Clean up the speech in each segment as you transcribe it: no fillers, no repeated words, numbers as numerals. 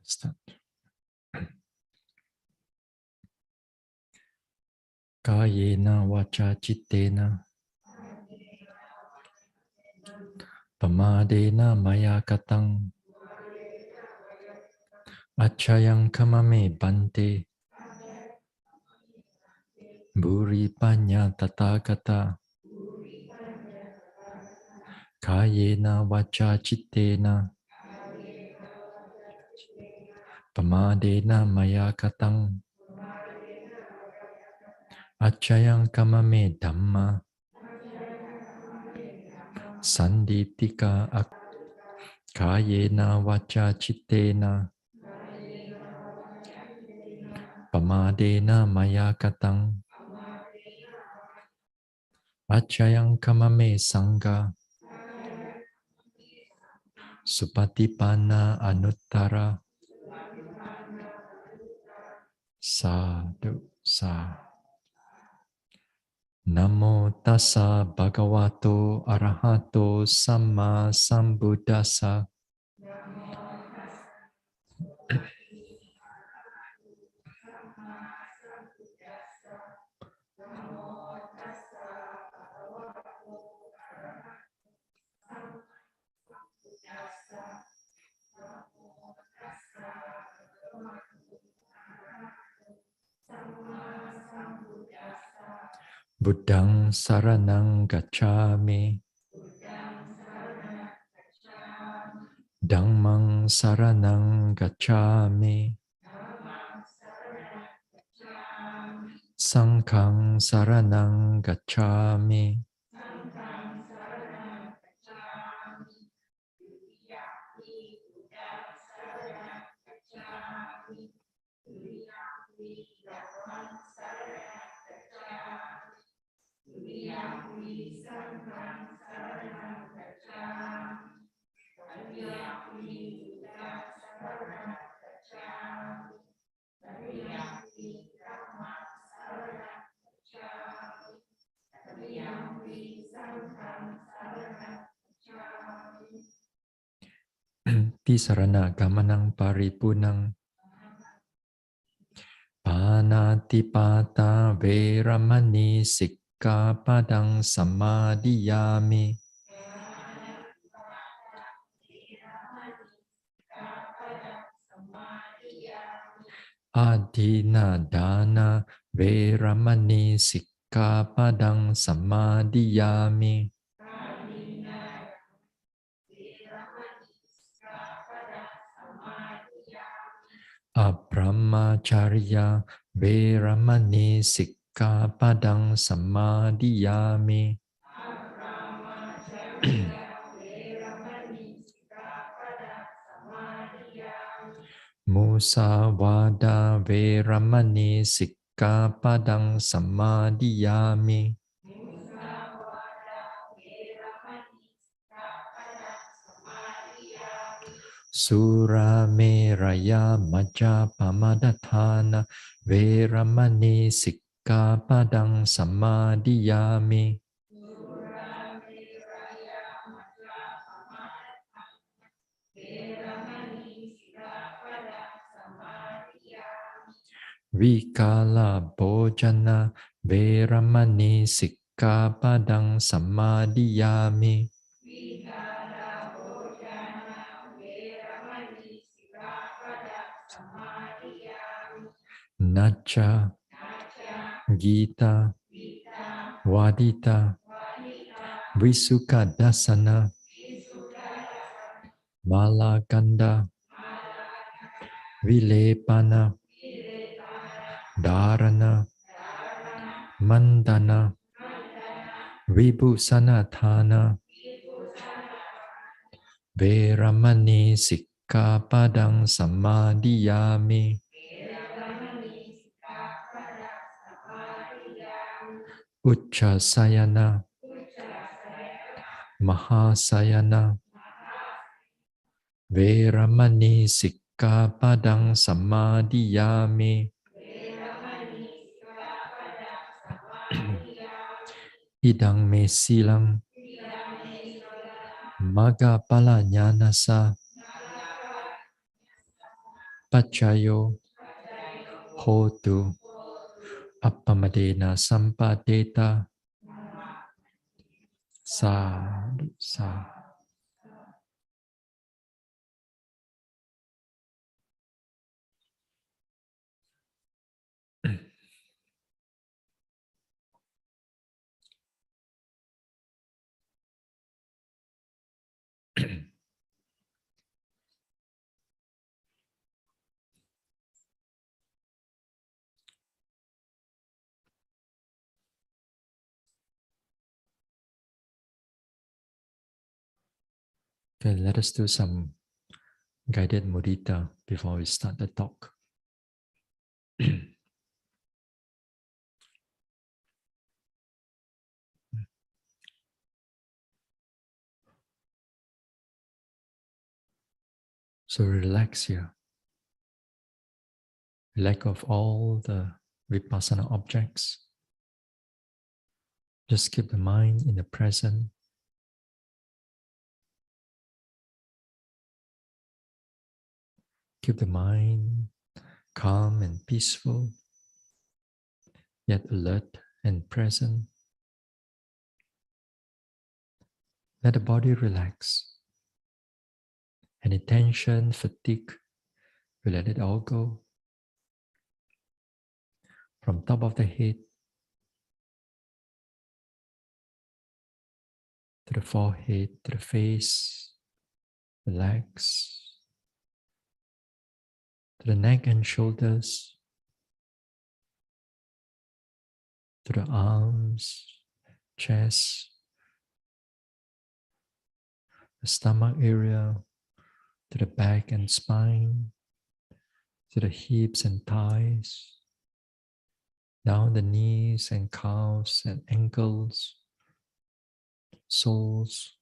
Start. Kayena vacha chittena pamadena maya katang achayang kamame bante buri panya tathagata kayena vacha chittena pamadena maya katang achayang kamame dhamma sanditika kayena vacha chittena pamadena maya katang achayang kamame sangha supatipana anuttara sadhu sa. Namo tassa bhagavato arahato samma sambuddhassa. Buddhang saranang gacchami. Dhammang saranang gacchami. Sanghang saranang gacchami. Tisarana gamanang paripunang panatipata veramani sikkhapadang samadhiyami. Adina dana veramani sikkhapadang samadhiyami. Abrahmacharya veramani sikkhapadang samadhiyami. Musawada veramani sikkhapadang samadhiyami. Surameraya majapamadatthana veramani sikkhapadang samadhiyami. Vikala bhojana veramani sikkhapadang samadhiyami. Nacha Gita Wadita Visuka Dasana Malaganda Vilepana Dharana Mandana Vibhusanathana Veramani sikkhapadang samadhiyami. Uchasayana Mahasayana Veramani sikkhapadang samadhiyami. Idang me silang Magga pala nyanasa Pachayo hotu appamadena sampadeta. Sadhu, sadhu. Okay, let us do some guided mudita before we start the talk. So relax here. Let go of all the vipassana objects. Just keep the mind in the present. Keep the mind calm and peaceful, yet alert and present. Let the body relax. Any tension, fatigue, we let it all go. From top of the head to the forehead, to the face, the legs, to the neck and shoulders, to the arms, chest, the stomach area, to the back and spine, to the hips and thighs, down the knees and calves and ankles, soles,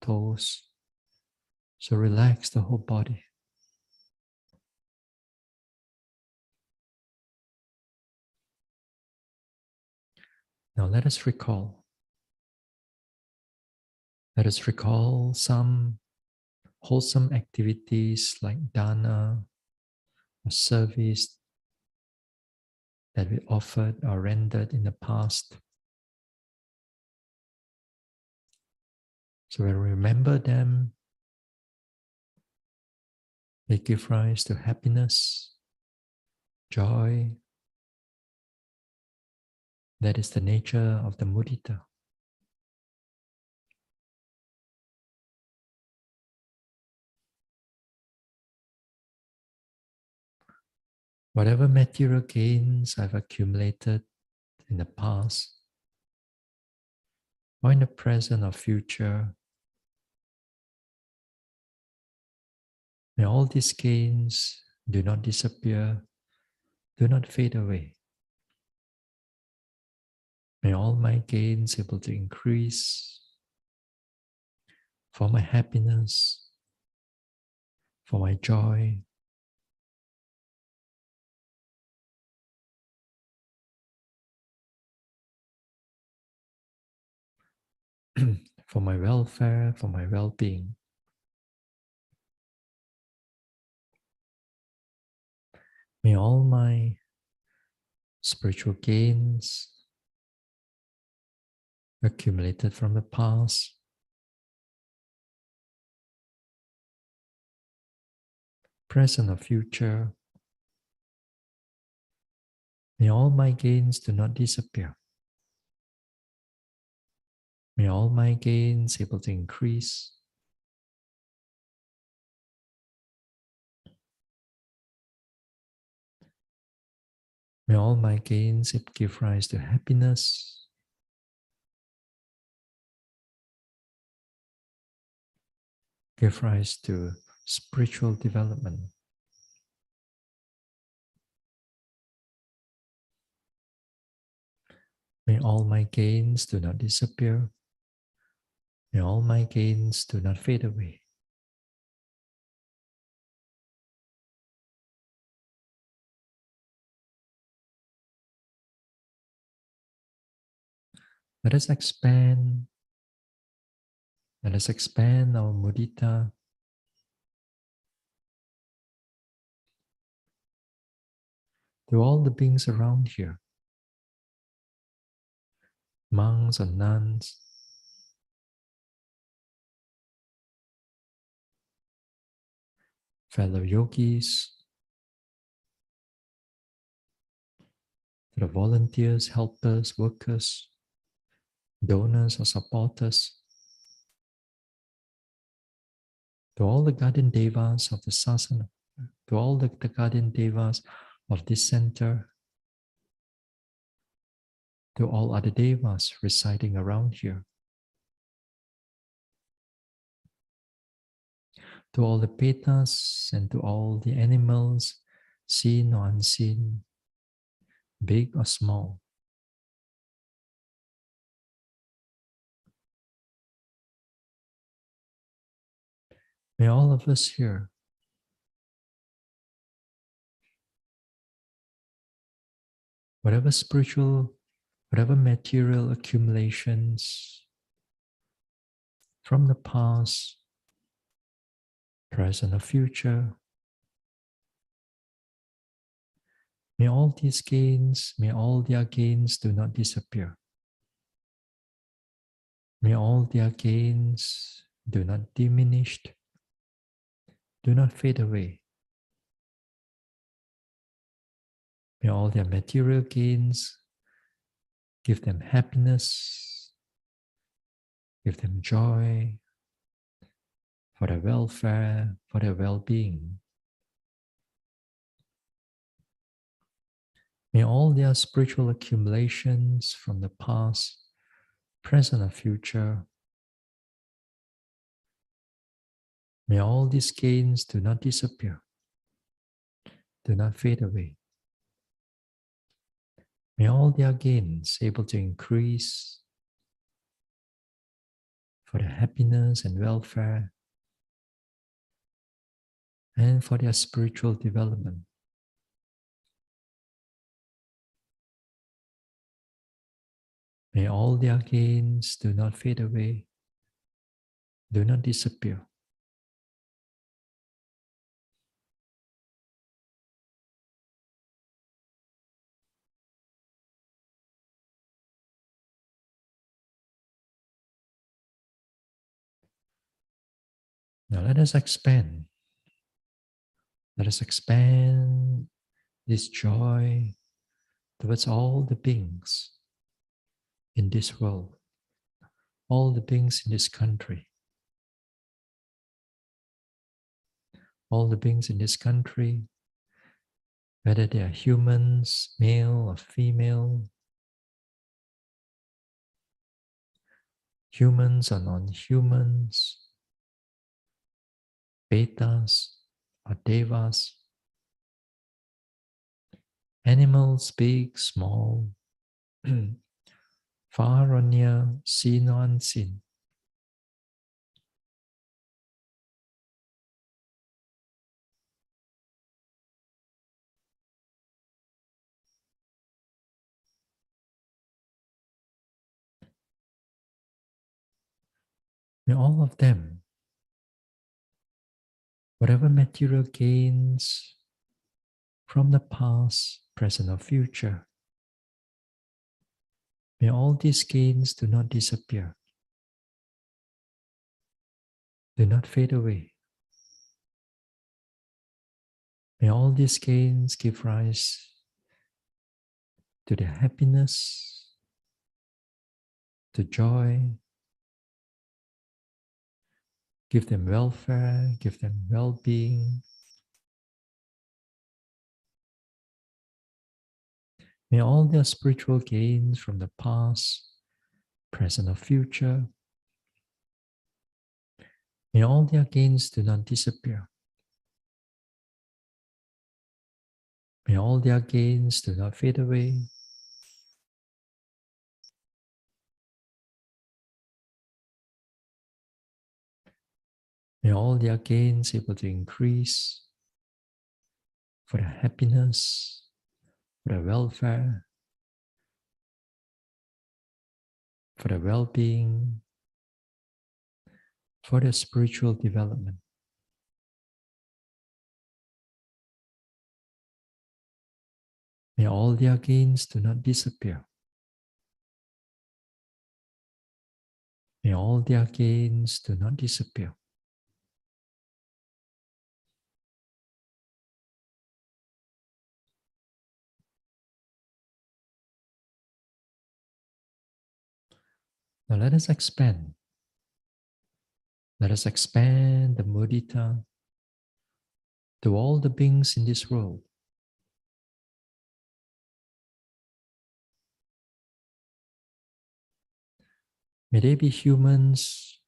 toes. So relax the whole body. Now let us recall. Let us recall some wholesome activities like dana or service that we offered or rendered in the past. So when we remember them, they give rise to happiness, joy. That is the nature of the mudita. Whatever material gains I've accumulated in the past, or in the present or future, may all these gains do not disappear, do not fade away. May all my gains able to increase for my happiness, for my joy, for my welfare, for my well-being. May all my spiritual gains accumulated from the past, present or future, may all my gains do not disappear. May all my gains able to increase. May all my gains give rise to happiness, give rise to spiritual development. May all my gains do not disappear. May all my gains do not fade away. Let us expand. Let us expand our mudita to all the beings around here, monks or nuns, fellow yogis, to the volunteers, helpers, workers, donors or supporters, to all the guardian devas of the sasana, to all the guardian devas of this center, to all other devas residing around here, to all the petas and to all the animals, seen or unseen, big or small. May all of us here whatever spiritual, whatever material accumulations from the past, present, or future, may all these gains, may all their gains do not disappear. May all their gains do not diminish, do not fade away. May all their material gains give them happiness, give them joy, for their welfare, for their well-being. May all their spiritual accumulations from the past, present, or future, may all these gains do not disappear, do not fade away. May all their gains able to increase for their happiness and welfare and for their spiritual development. May all their gains do not fade away, do not disappear. Now let us expand. Let us expand this joy towards all the beings in this world, all the beings in this country, all the beings in this country, whether they are humans, male or female, humans or non-humans, betas or devas, animals big, small, far or near, seen or unseen. May all of them, whatever material gains from the past, present or future, may all these gains do not disappear, do not fade away. May all these gains give rise to their happiness, to joy, give them welfare, give them well-being. May all their spiritual gains from the past, present or future, may all their gains do not disappear. May all their gains do not fade away. May all their gains able to increase for their happiness, for their welfare, for their well-being, for their spiritual development. May all their gains do not disappear. May all their gains do not disappear. Now let us expand. Let us expand the mudita to all the beings in this world. May they be humans,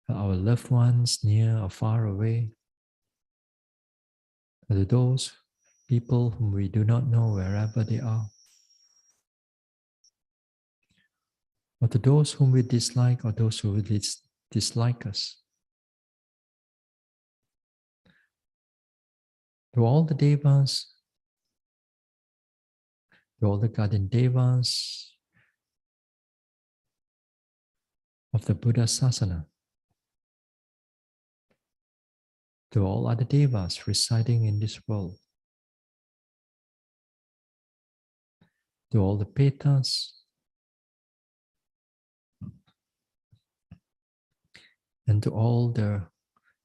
our loved ones near or far away, or to those people whom we do not know wherever they are, or to those whom we dislike or those who dislike us. To all the devas, to all the guardian devas of the Buddha Sasana, to all other devas residing in this world, to all the petas, and to all the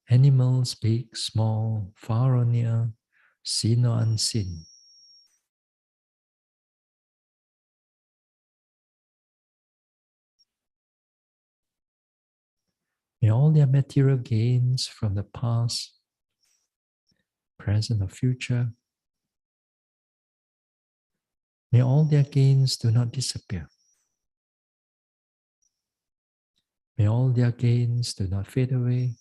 animals, big, small, far or near, seen or unseen. May all their material gains from the past, present or future, may all their gains do not disappear. May all their gains do not fade away.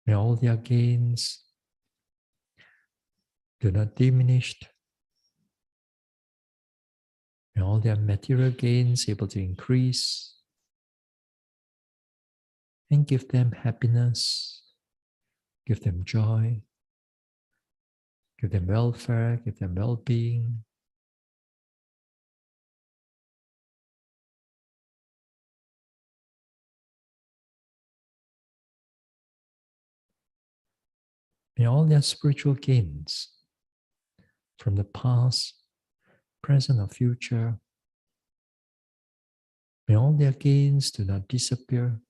May all their gains do not diminish. May all their material gains able to increase and give them happiness, give them joy, give them welfare, give them well-being. May all their spiritual gains from the past, present or future, may all their gains do not disappear.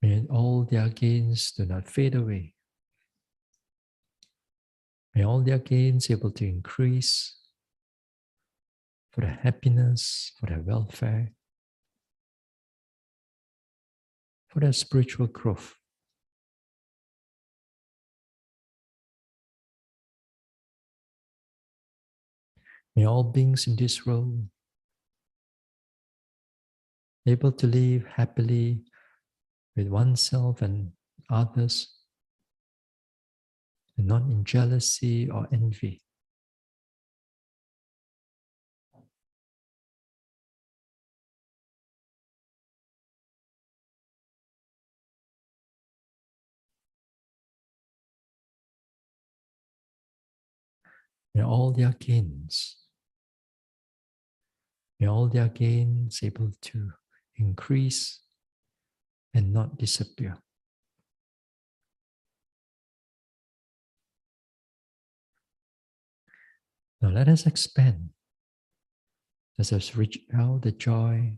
May all their gains do not fade away. May all their gains able to increase for their happiness, for their welfare, for their spiritual growth. May all beings in this world able to live happily with oneself and others, and not in jealousy or envy. May all their gains, may all their gains able to increase and not disappear. Now let us expand. Let us reach out the joy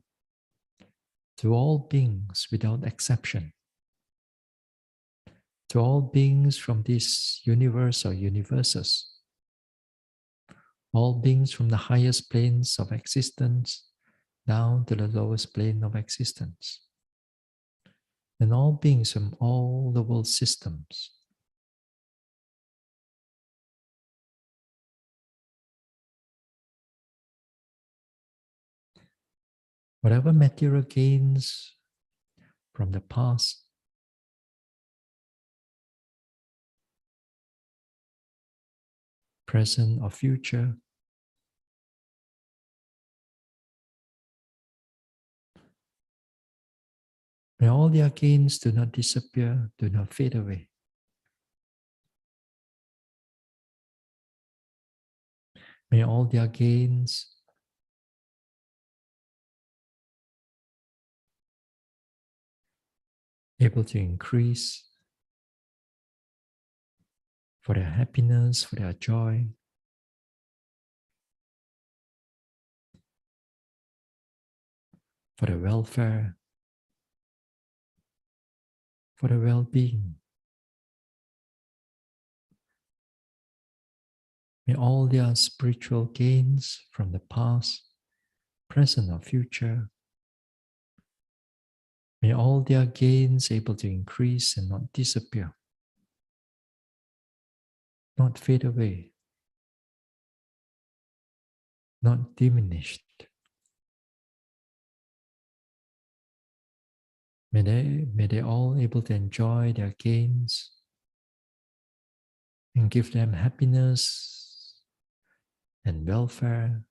to all beings without exception, to all beings from this universe or universes, all beings from the highest planes of existence down to the lowest plane of existence, and all beings from all the world systems. Whatever material gains from the past, present or future, may all their gains do not disappear, do not fade away. May all their gains able to increase for their happiness, for their joy, for their welfare, for their well-being. May all their spiritual gains from the past, present or future, may all their gains able to increase and not disappear, not fade away, not diminished. May they all able to enjoy their gains and give them happiness and welfare,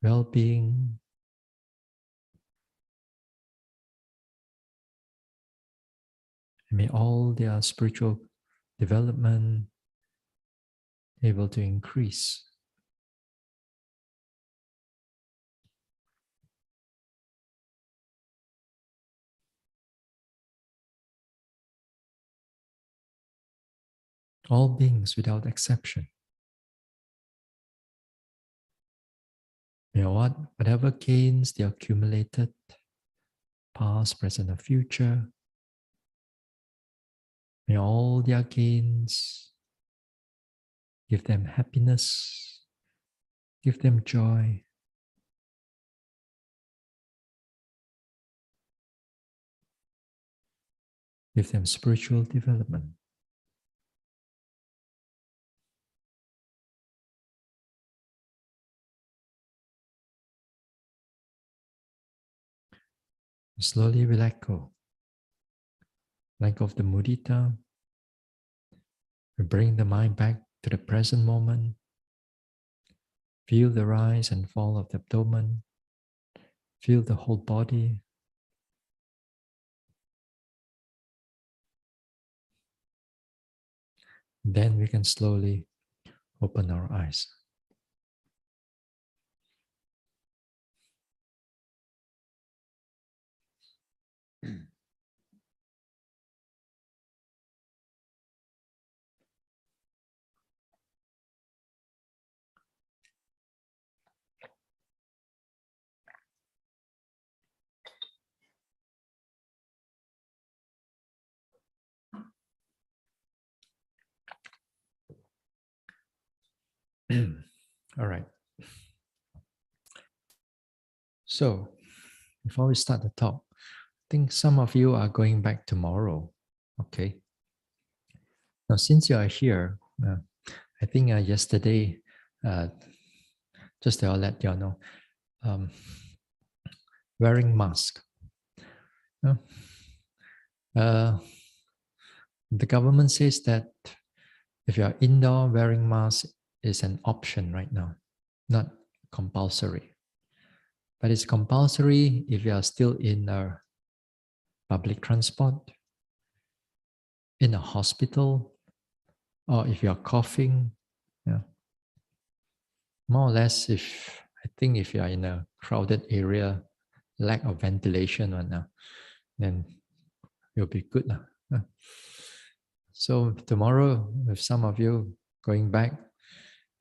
well-being, and may all their spiritual development able to increase. All beings without exception. May whatever gains they accumulated, past, present, or future, may all their gains give them happiness, give them joy, give them spiritual development. Slowly we let go. Let go of the mudita. We bring the mind back to the present moment. Feel the rise and fall of the abdomen. Feel the whole body. Then we can slowly open our eyes. All right. So, before we start the talk, I think some of you are going back tomorrow. Okay. Now, since you are here, I think yesterday, just to let you all know, wearing mask. The government says that if you are indoor, wearing mask is an option right now, not compulsory. But it's compulsory if you are still in a public transport, in a hospital, or if you are coughing. Yeah. More or less, I think if you are in a crowded area, lack of ventilation right now, then you'll be good. Yeah. So tomorrow, if some of you going back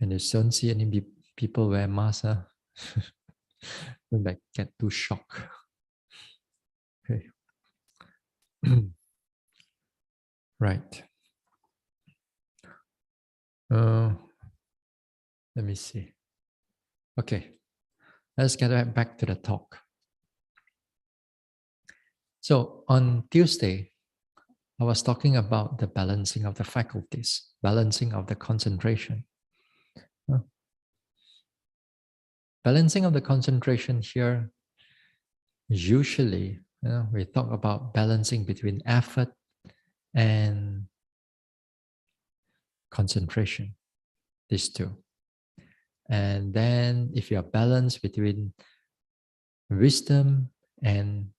and you don't see any people wear masks, don't like get too shocked. Okay. Right. Let me see. Okay, let's get back to the talk. So on Tuesday, I was talking about the balancing of the faculties, balancing of the concentration. Balancing of the concentration here, usually we talk about balancing between effort and concentration, these two. And then if you are balanced between wisdom and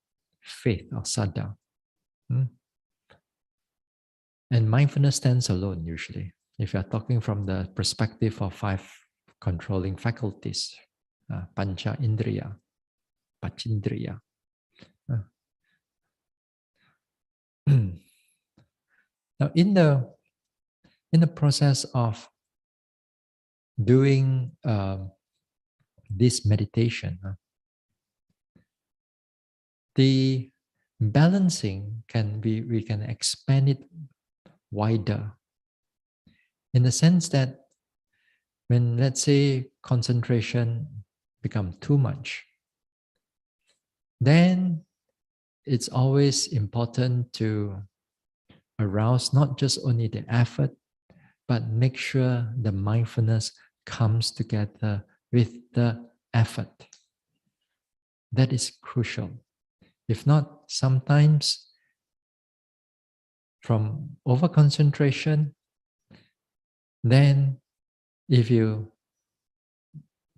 faith or saddha. And mindfulness stands alone usually. If you are talking from the perspective of 5 controlling faculties, pancha indriya, pachindriya. Now, in the process of doing this meditation, the balancing can be, we can expand it wider, in the sense that when, let's say, concentration become too much, then it's always important to arouse not just only the effort, but make sure the mindfulness comes together with the effort. That is crucial. If not, sometimes from over concentration, then if you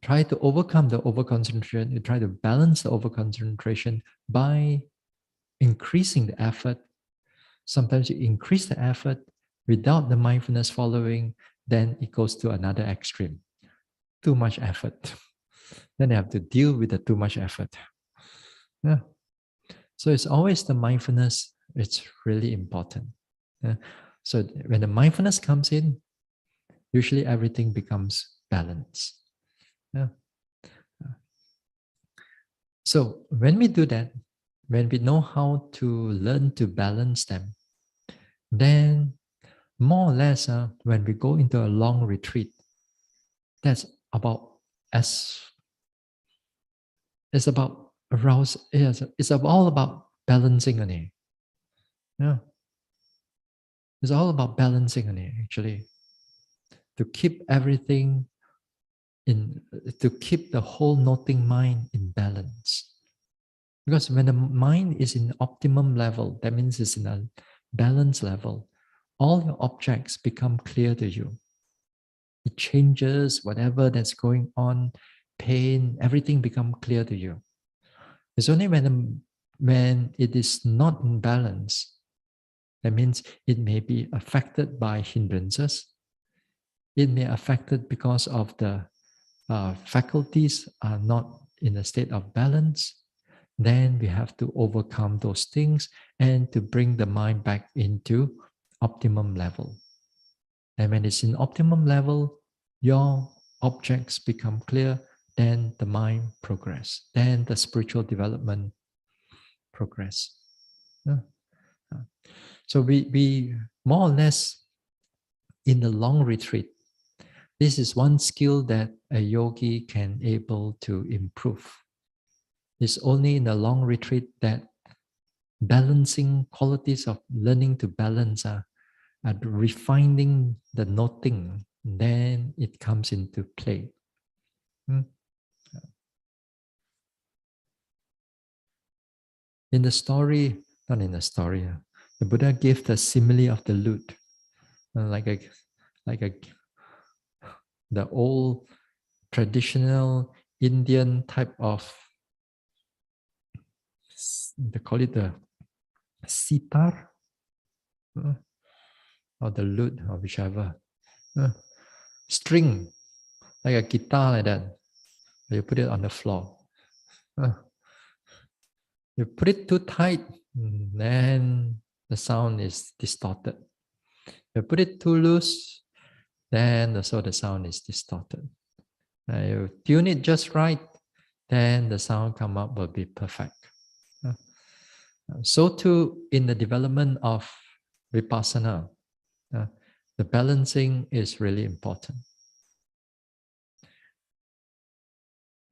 try to overcome the over concentration, you try to balance the over concentration by increasing the effort. Sometimes you increase the effort without the mindfulness following, then it goes to another extreme. Too much effort. Then you have to deal with the too much effort. Yeah. So it's always the mindfulness, it's really important. Yeah. So when the mindfulness comes in, usually everything becomes balanced. Yeah. So when we do that, when we know how to learn to balance them, then more or less when we go into a long retreat, that's about as it's about arouse. It's all about balancing only. Yeah, it's all about balancing only. Actually, to keep everything in, to keep the whole noting mind in balance. Because when the mind is in optimum level, that means it's in a balance level, all your objects become clear to you. It changes whatever that's going on, pain, everything become clear to you. It's only when it is not in balance, that means it may be affected by hindrances. It may affected because of the faculties are not in a state of balance. Then we have to overcome those things and to bring the mind back into optimum level. And when it's in optimum level, your objects become clear, then the mind progress, then the spiritual development progress. Yeah. So we more or less in the long retreat, this is one skill that a yogi can able to improve. It's only in the long retreat that balancing qualities of learning to balance are refining the noting, then it comes into play. In the story, not in the story, the Buddha gave the simile of the lute, like the old traditional Indian type of, they call it the sitar, or the lute, or whichever. String, like a guitar like that. You put it on the floor. You put it too tight, then the sound is distorted. You put it too loose, then the sound is distorted. You tune it just right, then the sound come up will be perfect. So too in the development of vipassana, the balancing is really important.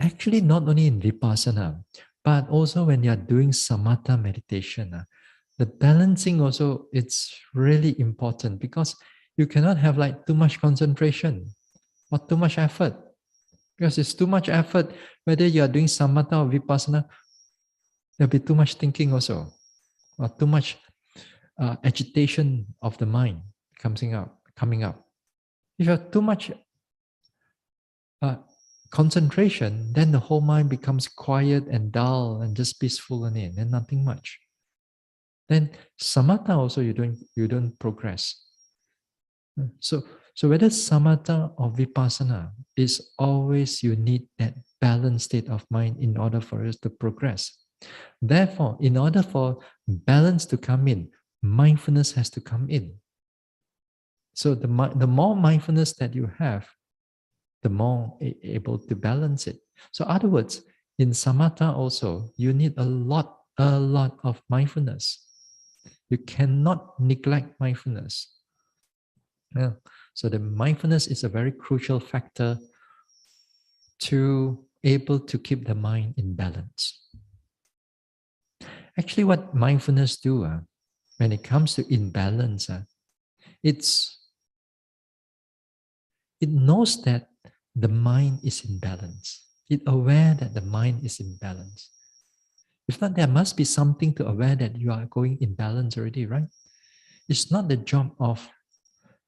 Actually, not only in vipassana, but also when you are doing samatha meditation, the balancing also, it's really important, because you cannot have like too much concentration or too much effort. Because it's too much effort, whether you are doing samatha or vipassana, there'll be too much thinking also, or too much agitation of the mind coming up. If you have too much concentration, then the whole mind becomes quiet and dull and just peaceful and nothing much. Then samatha also you don't progress. So whether samatha or vipassana, is always you need that balanced state of mind in order for us to progress. Therefore, in order for balance to come in, mindfulness has to come in. So the more mindfulness that you have, the more able to balance it. So, other words, in samatha also, you need a lot of mindfulness. You cannot neglect mindfulness. Yeah. So the mindfulness is a very crucial factor to able to keep the mind in balance. Actually, what mindfulness do when it comes to imbalance, it knows that the mind is in balance. It aware that the mind is in balance. If not, there must be something to aware that you are going in balance already, right? It's not the job of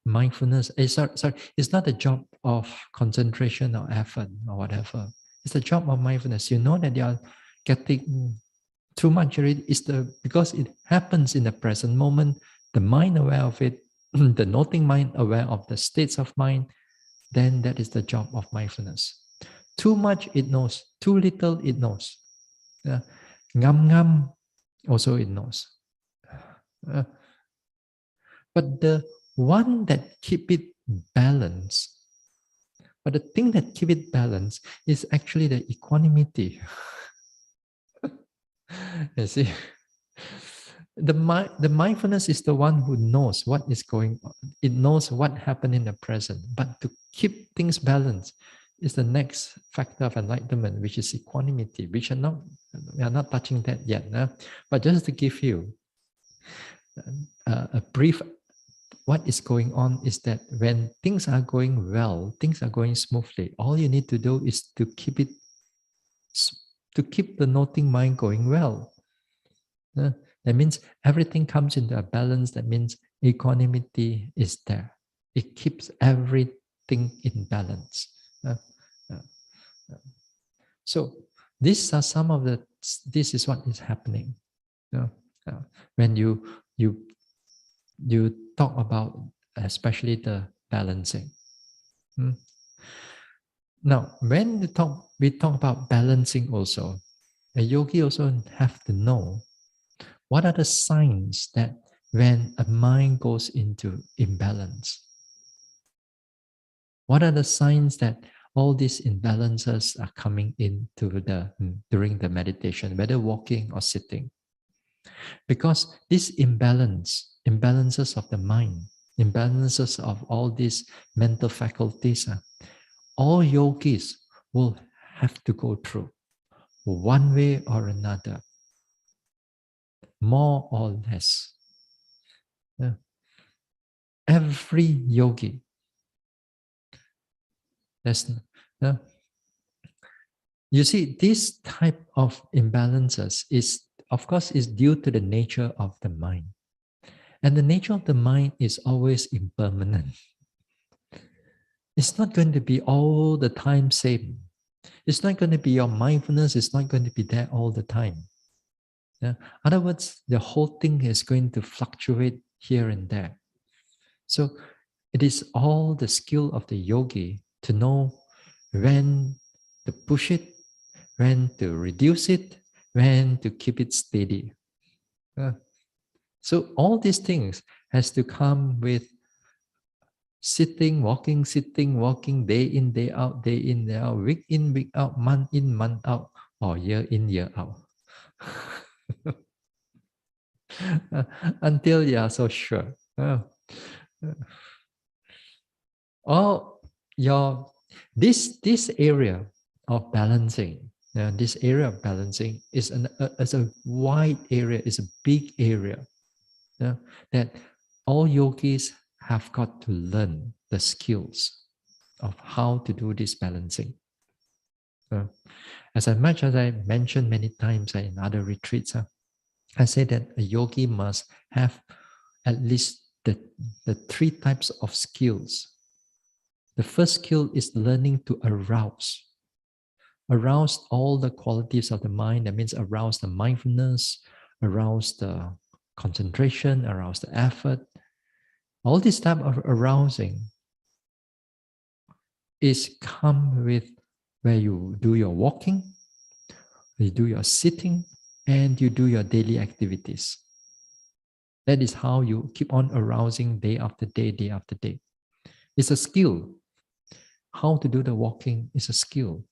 mindfulness. It's not the job of concentration or effort or whatever. It's the job of mindfulness. You know that you are getting too much already. Because it happens in the present moment, the mind aware of it, the noting mind aware of the states of mind, then that is the job of mindfulness. Too much it knows, too little it knows. Ngam ngam also it knows. Uh, but the one that keep it balanced, but the thing that keep it balanced is actually the equanimity. You see, the mindfulness is the one who knows what is going on. It knows what happened in the present. But to keep things balanced is the next factor of enlightenment, which is equanimity. We are not touching that yet. But just to give you a brief, what is going on is that when things are going well, things are going smoothly, all you need to do is to keep the noting mind going well. That means everything comes into a balance. That means equanimity is there. It keeps everything in balance. So these are some of the. This is what is happening. When you talk about especially the balancing. Now, when we talk about balancing also, a yogi also have to know what are the signs that when a mind goes into imbalance? What are the signs that all these imbalances are coming into during the meditation, whether walking or sitting? Because this imbalances of the mind, imbalances of all these mental faculties, all yogis will have to go through one way or another, more or less. Every yogi, you see, this type of imbalances is, of course, is due to the nature of the mind. And the nature of the mind is always impermanent. It's not going to be all the time same. It's not going to be your mindfulness, it's not going to be there all the time. Other words, the whole thing is going to fluctuate here and there. So it is all the skill of the yogi to know when to push it, when to reduce it, when to keep it steady. So all these things has to come with sitting, walking, day in, day out, week in, week out, month in, month out, or year in, year out. Until you are so sure. All your this area of balancing, this area of balancing is a wide area, is a big area that all yogis have got to learn the skills of how to do this balancing. As much as I mentioned many times in other retreats, I say that a yogi must have at least the three types of skills. The first skill is learning to arouse all the qualities of the mind. That means arouse the mindfulness, arouse the concentration, arouse the effort. All this type of arousing is come with where you do your walking, you do your sitting, and you do your daily activities. That is how you keep on arousing day after day, day after day. It's a skill. How to do the walking is a skill.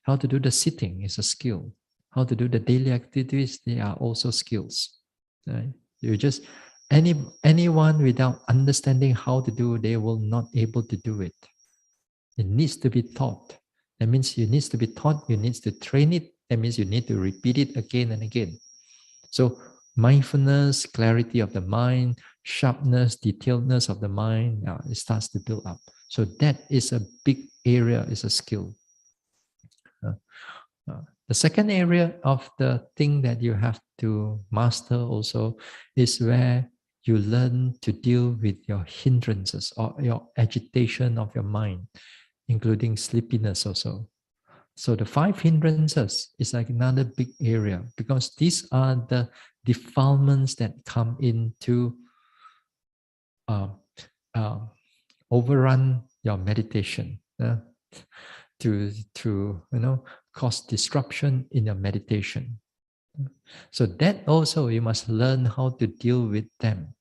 How to do the sitting is a skill. How to do the daily activities, they are also skills. Right? You just anyone without understanding how to do, they will not able to do it. It needs to be taught. That means you needs to be taught, you needs to train it. That means you need to repeat it again and again. So mindfulness, clarity of the mind, sharpness, detailedness of the mind, it starts to build up. So that is a big area, is a skill. The second area of the thing that you have to master also is where you learn to deal with your hindrances or your agitation of your mind, including sleepiness also. So the 5 hindrances is like another big area, because these are the defilements that come into uh, uh, overrun your meditation, to cause disruption in your meditation. So that also you must learn how to deal with them.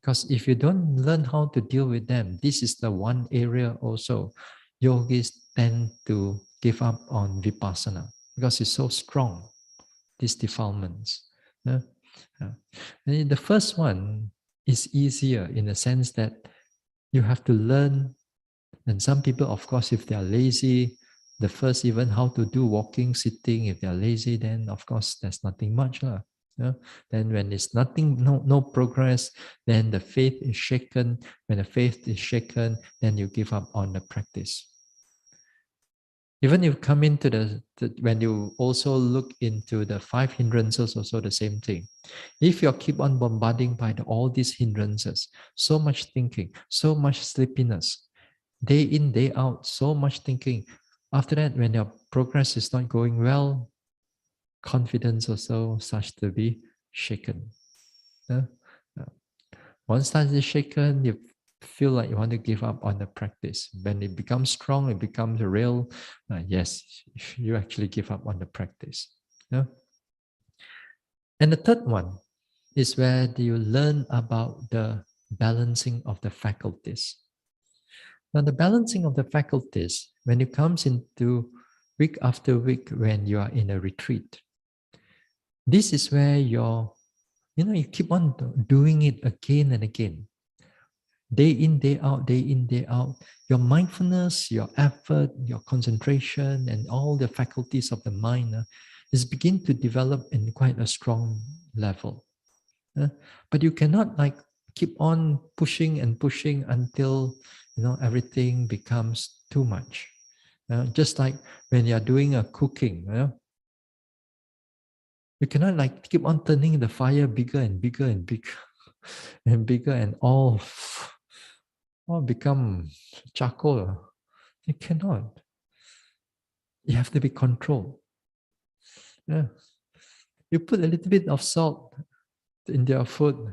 Because if you don't learn how to deal with them, this is the one area also yogis tend to give up on vipassana, because it's so strong, these defilements. Yeah? And the first one is easier in the sense that you have to learn. And some people, of course, if they are lazy, the first even how to do walking, sitting, if they are lazy, then of course there's nothing much. Yeah? Then when it's nothing, no progress, then the faith is shaken. When the faith is shaken, then you give up on the practice. Even if you come into when you also look into the 5 hindrances, also the same thing. If you keep on bombarding by all these hindrances, so much thinking, so much sleepiness, day in, day out, so much thinking. After that, when your progress is not going well, confidence also starts to be shaken. Uh, uh, Once that is shaken, you feel like you want to give up on the practice. When it becomes strong, it becomes real. Yes, you actually give up on the practice. Yeah? And the third one is where you learn about the balancing of the faculties. Now, the balancing of the faculties, when it comes into week after week, when you are in a retreat, this is where you keep on doing it again and again. Day in, day out, day in, day out. Your mindfulness, your effort, your concentration, and all the faculties of the mind is begin to develop in quite a strong level. But you cannot like keep on pushing and pushing until everything becomes too much. Just like when you are doing a cooking, you cannot like keep on turning the fire bigger and bigger and bigger and bigger, and all become charcoal. You cannot. You have to be controlled. Yeah. You put a little bit of salt in your food,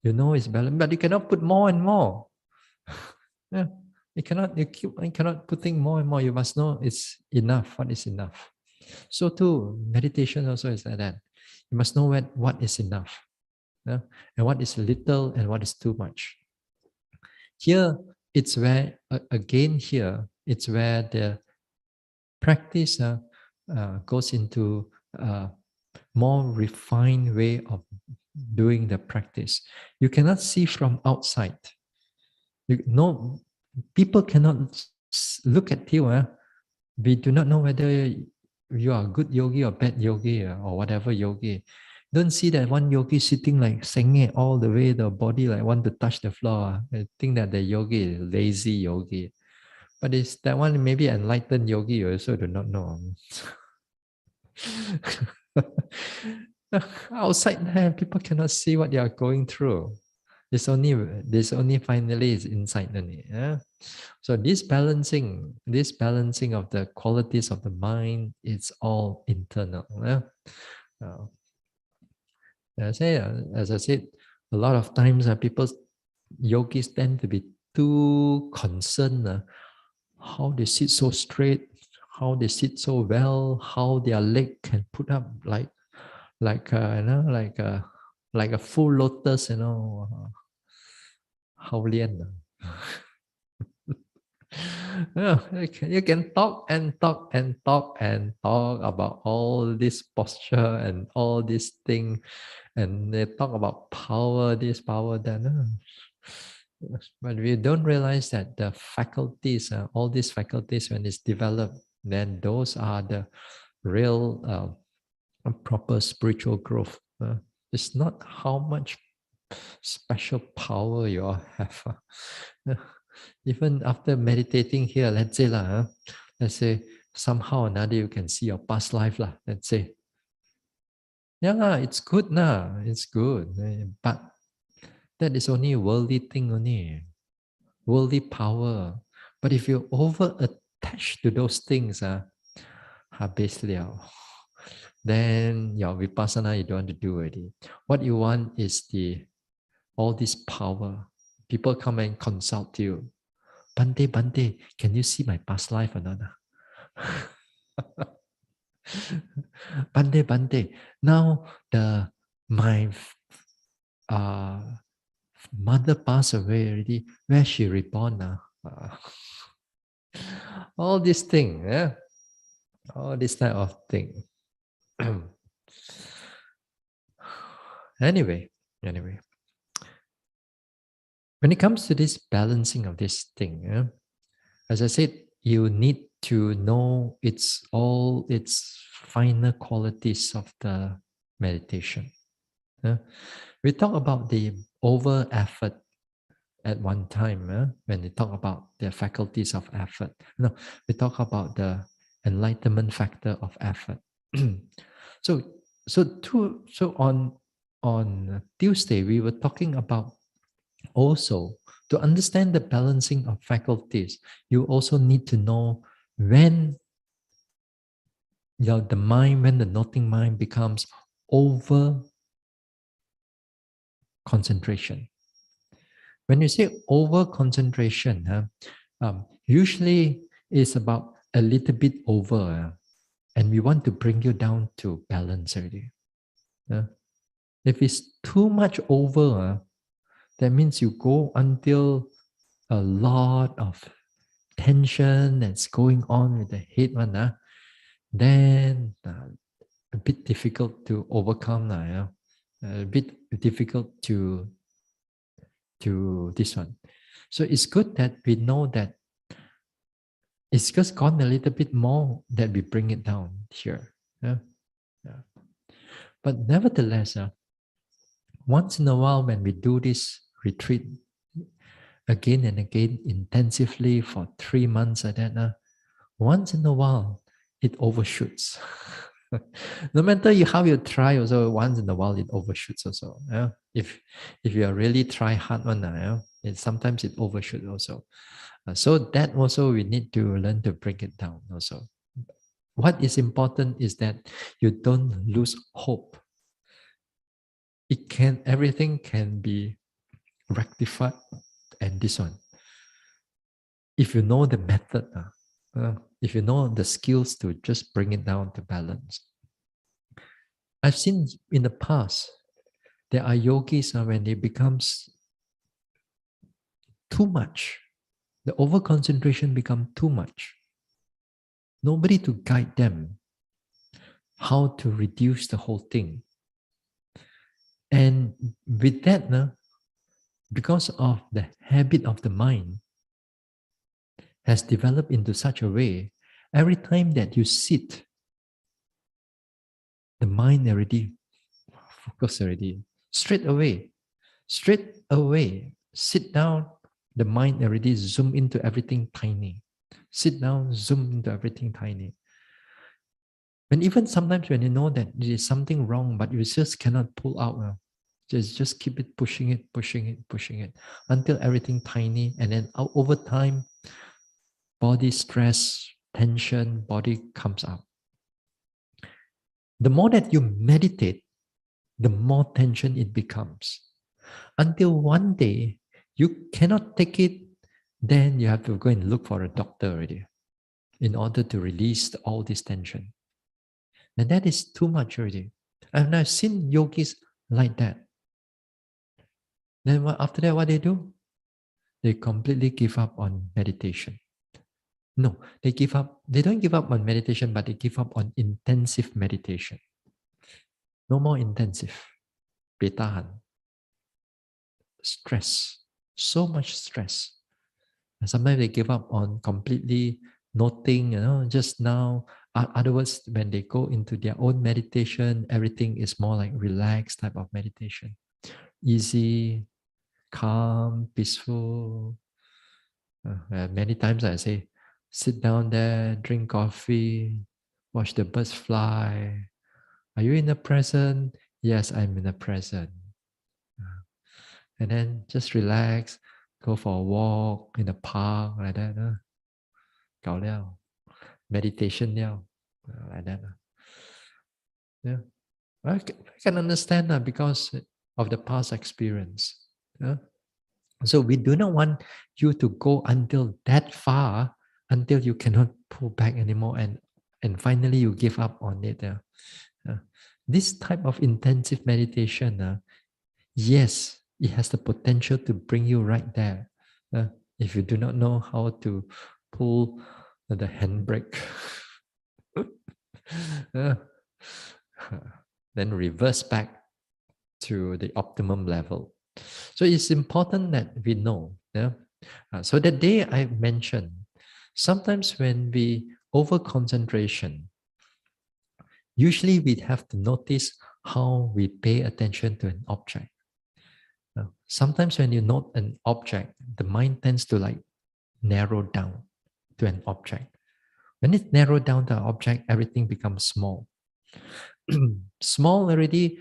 it's balanced, but you cannot put more and more. Yeah. You cannot putting more and more. You must know it's enough. What is enough? So too, meditation also is like that. You must know what is enough. Yeah? And what is little and what is too much. Here, it's where, again here, it's where the practice goes into a more refined way of doing the practice. You cannot see from outside. People cannot look at you. We do not know whether you are a good yogi or bad yogi or whatever yogi. Don't see that one yogi sitting like sengeh all the way, the body like want to touch the floor. I think that the yogi is lazy yogi. But it's that one maybe enlightened yogi, you also do not know. Outside there, people cannot see what you are going through. This only finally is inside only. Yeah? So this balancing of the qualities of the mind, it's all internal. Yeah? Uh, as I said, a lot of times yogis tend to be too concerned how they sit so straight, how they sit so well, how their leg can put up like like a full lotus, hao lian. Yeah, you can talk and talk and talk and talk about all this posture and all this thing, and they talk about power, this power, that. But we don't realize that the faculties, all these faculties, when it's developed, then those are the real proper spiritual growth. It's not how much special power you all have. Even after meditating here, let's say somehow or another you can see your past life lah. Let's say, yeah lah, it's good nah, it's good. But that is only a worldly thing only, worldly power. But if you over attach to those things, habis liao. Then your vipassana you don't want to do already. What you want is all this power. People come and consult you. Bante, Bante, can you see my past life or not? Bante, Bante, now my mother passed away already. Where she reborn? All this thing, yeah? All this type of thing. Anyway, when it comes to this balancing of this thing, as I said, you need to know all its finer qualities of the meditation. We talk about the over effort at one time when we talk about the faculties of effort. No, we talk about the enlightenment factor of effort. so on Tuesday we were talking about also to understand the balancing of faculties. You also need to know when the mind, when the noting mind becomes over concentration. When you say over concentration, usually it's about a little bit over, and we want to bring you down to balance already. If it's too much over, that means you go until a lot of tension that's going on with the head one, then a bit difficult to overcome, a bit difficult to this one. So it's good that we know that it's just gone a little bit more that we bring it down here. Yeah. But nevertheless, once in a while when we do this retreat again and again intensively for 3 months like that, once in a while it overshoots. No matter how you try, also once in a while it overshoots also. If you are really try hard one, sometimes it overshoots also. So that also we need to learn to break it down also. What is important is that you don't lose hope. Everything can be rectified, and this one, if you know the method, if you know the skills to just bring it down to balance. I've seen in the past, there are yogis when it becomes too much, the over concentration becomes too much. Nobody to guide them how to reduce the whole thing. And with that, because of the habit of the mind has developed into such a way, every time that you sit, the mind already focus already. Straight away, sit down, the mind already zoom into everything tiny. Sit down, zoom into everything tiny. And even sometimes when you know that there is something wrong, but you just cannot pull out, just keep it pushing it until everything tiny, and then over time, body stress, tension, body comes out. The more that you meditate, the more tension it becomes. Until one day, you cannot take it, then you have to go and look for a doctor already in order to release all this tension. And that is too much already. And I've seen yogis like that. Then after that, what they do? They completely give up on meditation. No, they give up. They don't give up on meditation, but they give up on intensive meditation. No more intensive. Betahan. Stress. So much stress. And sometimes they give up on completely noting, just now. Other words, when they go into their own meditation, everything is more like relaxed type of meditation. Easy, calm, peaceful. Many times I say, sit down there, drink coffee, watch the birds fly. Are you in the present? Yes, I'm in the present. And then just relax, go for a walk in the park like that. 搞了 meditation 了 like that. Yeah, I can understand that because of the past experience. Yeah? So we do not want you to go until that far until you cannot pull back anymore and finally you give up on it. This type of intensive meditation, yes, it has the potential to bring you right there. If you do not know how to pull the handbrake, uh, then reverse back to the optimum level. So it's important that we know. Yeah? So the day I mentioned, sometimes when we over concentration, usually we have to notice how we pay attention to an object. Sometimes when you note an object, the mind tends to like narrow down to an object. When it narrowed down to an object, everything becomes small. Small already,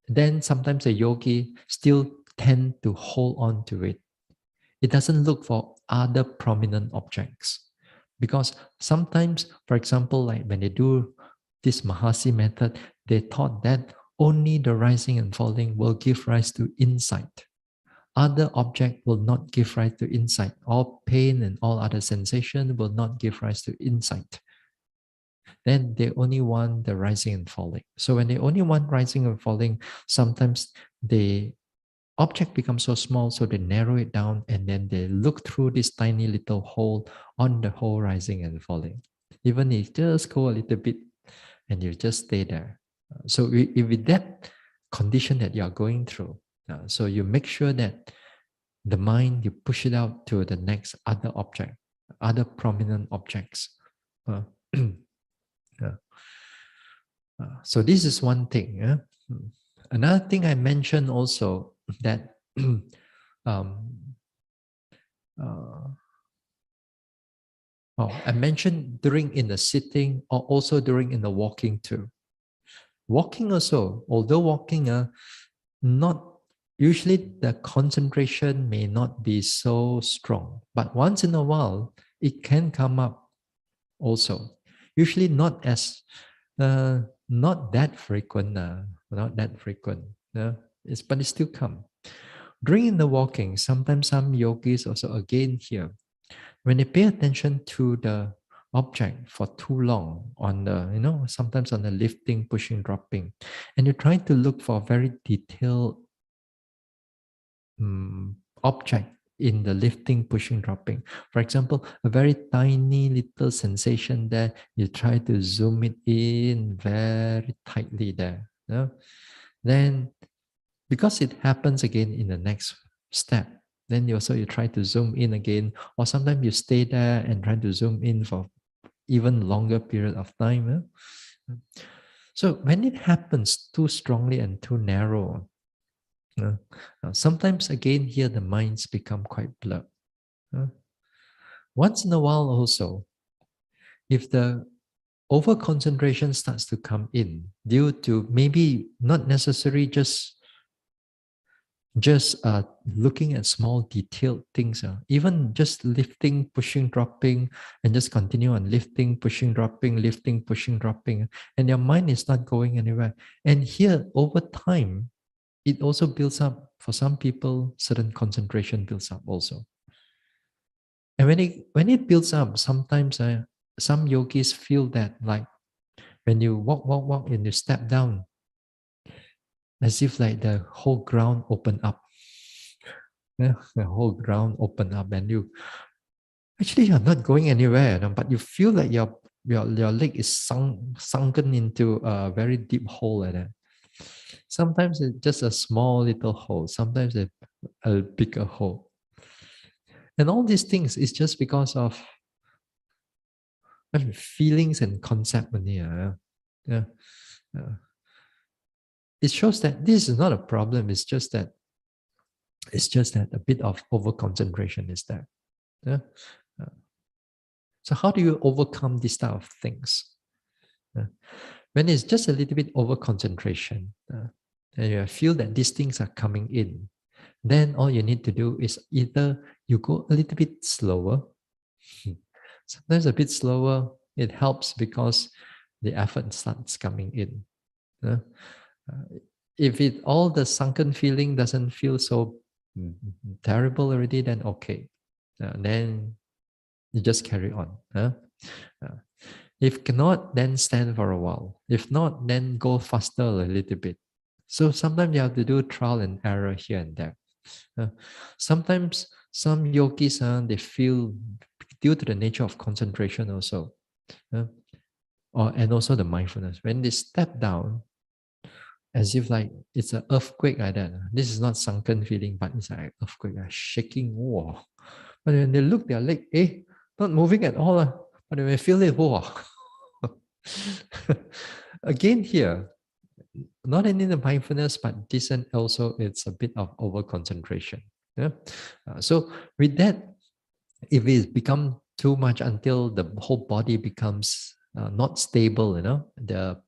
then sometimes a yogi still tend to hold on to it. It doesn't look for other prominent objects. Because sometimes, for example, like when they do this Mahasi method, they thought that only the rising and falling will give rise to insight. Other object will not give rise to insight. All pain and all other sensation will not give rise to insight. Then they only want the rising and falling. So when they only want rising and falling, sometimes the object becomes so small, so they narrow it down and then they look through this tiny little hole on the whole rising and falling. Even if just go a little bit and you just stay there. So if with that condition that you are going through, so you make sure that the mind, you push it out to the next other object, other prominent objects. Uh, so this is one thing. Another thing I mentioned also that uh, I mentioned during in the sitting or also during in the walking too. Walking also, although walking, not usually the concentration may not be so strong, but once in a while it can come up also. Usually not as not that frequent, not that frequent. But it still come. During the walking, sometimes some yogis also again here, when they pay attention to the object for too long on the, sometimes on the lifting, pushing, dropping, and you're trying to look for a very detailed object in the lifting, pushing, dropping. For example, a very tiny little sensation there, you try to zoom it in very tightly there. Then, because it happens again in the next step, then you try to zoom in again, or sometimes you stay there and try to zoom in for even longer period of time. So when it happens too strongly and too narrow, sometimes again here the minds become quite blurred. Once in a while also, if the over concentration starts to come in due to maybe not necessarily just looking at small detailed things, even just lifting, pushing, dropping, and just continue on lifting, pushing, dropping, and your mind is not going anywhere. And here, over time, it also builds up. For some people, certain concentration builds up also. And when it builds up, sometimes some yogis feel that like when you walk, and you step down, as if like the whole ground opened up. Yeah, the whole ground open up, and you actually you're not going anywhere, but you feel like your leg is sunken into a very deep hole like that. Sometimes it's just a small little hole, sometimes a bigger hole. And all these things is just because of feelings and concept. Yeah. Uh, it shows that this is not a problem. It's just that a bit of over concentration is there. Yeah. Uh, so how do you overcome these type of things? When it's just a little bit over concentration, and you feel that these things are coming in, then all you need to do is either you go a little bit slower. Sometimes a bit slower, it helps because the effort starts coming in. Uh, if it all the sunken feeling doesn't feel so terrible already, then okay. Then you just carry on. Uh, if cannot, then stand for a while. If not, then go faster a little bit. So sometimes you have to do trial and error here and there. Sometimes some yogis, they feel due to the nature of concentration also, and also the mindfulness. When they step down, as if like it's an earthquake like that. This is not sunken feeling, but it's like earthquake, shaking wall. But when they look their leg, not moving at all. But when they feel it, whoa. Again here, not only the mindfulness, but this and also it's a bit of over concentration. Yeah. So with that, if it become too much until the whole body becomes not stable, the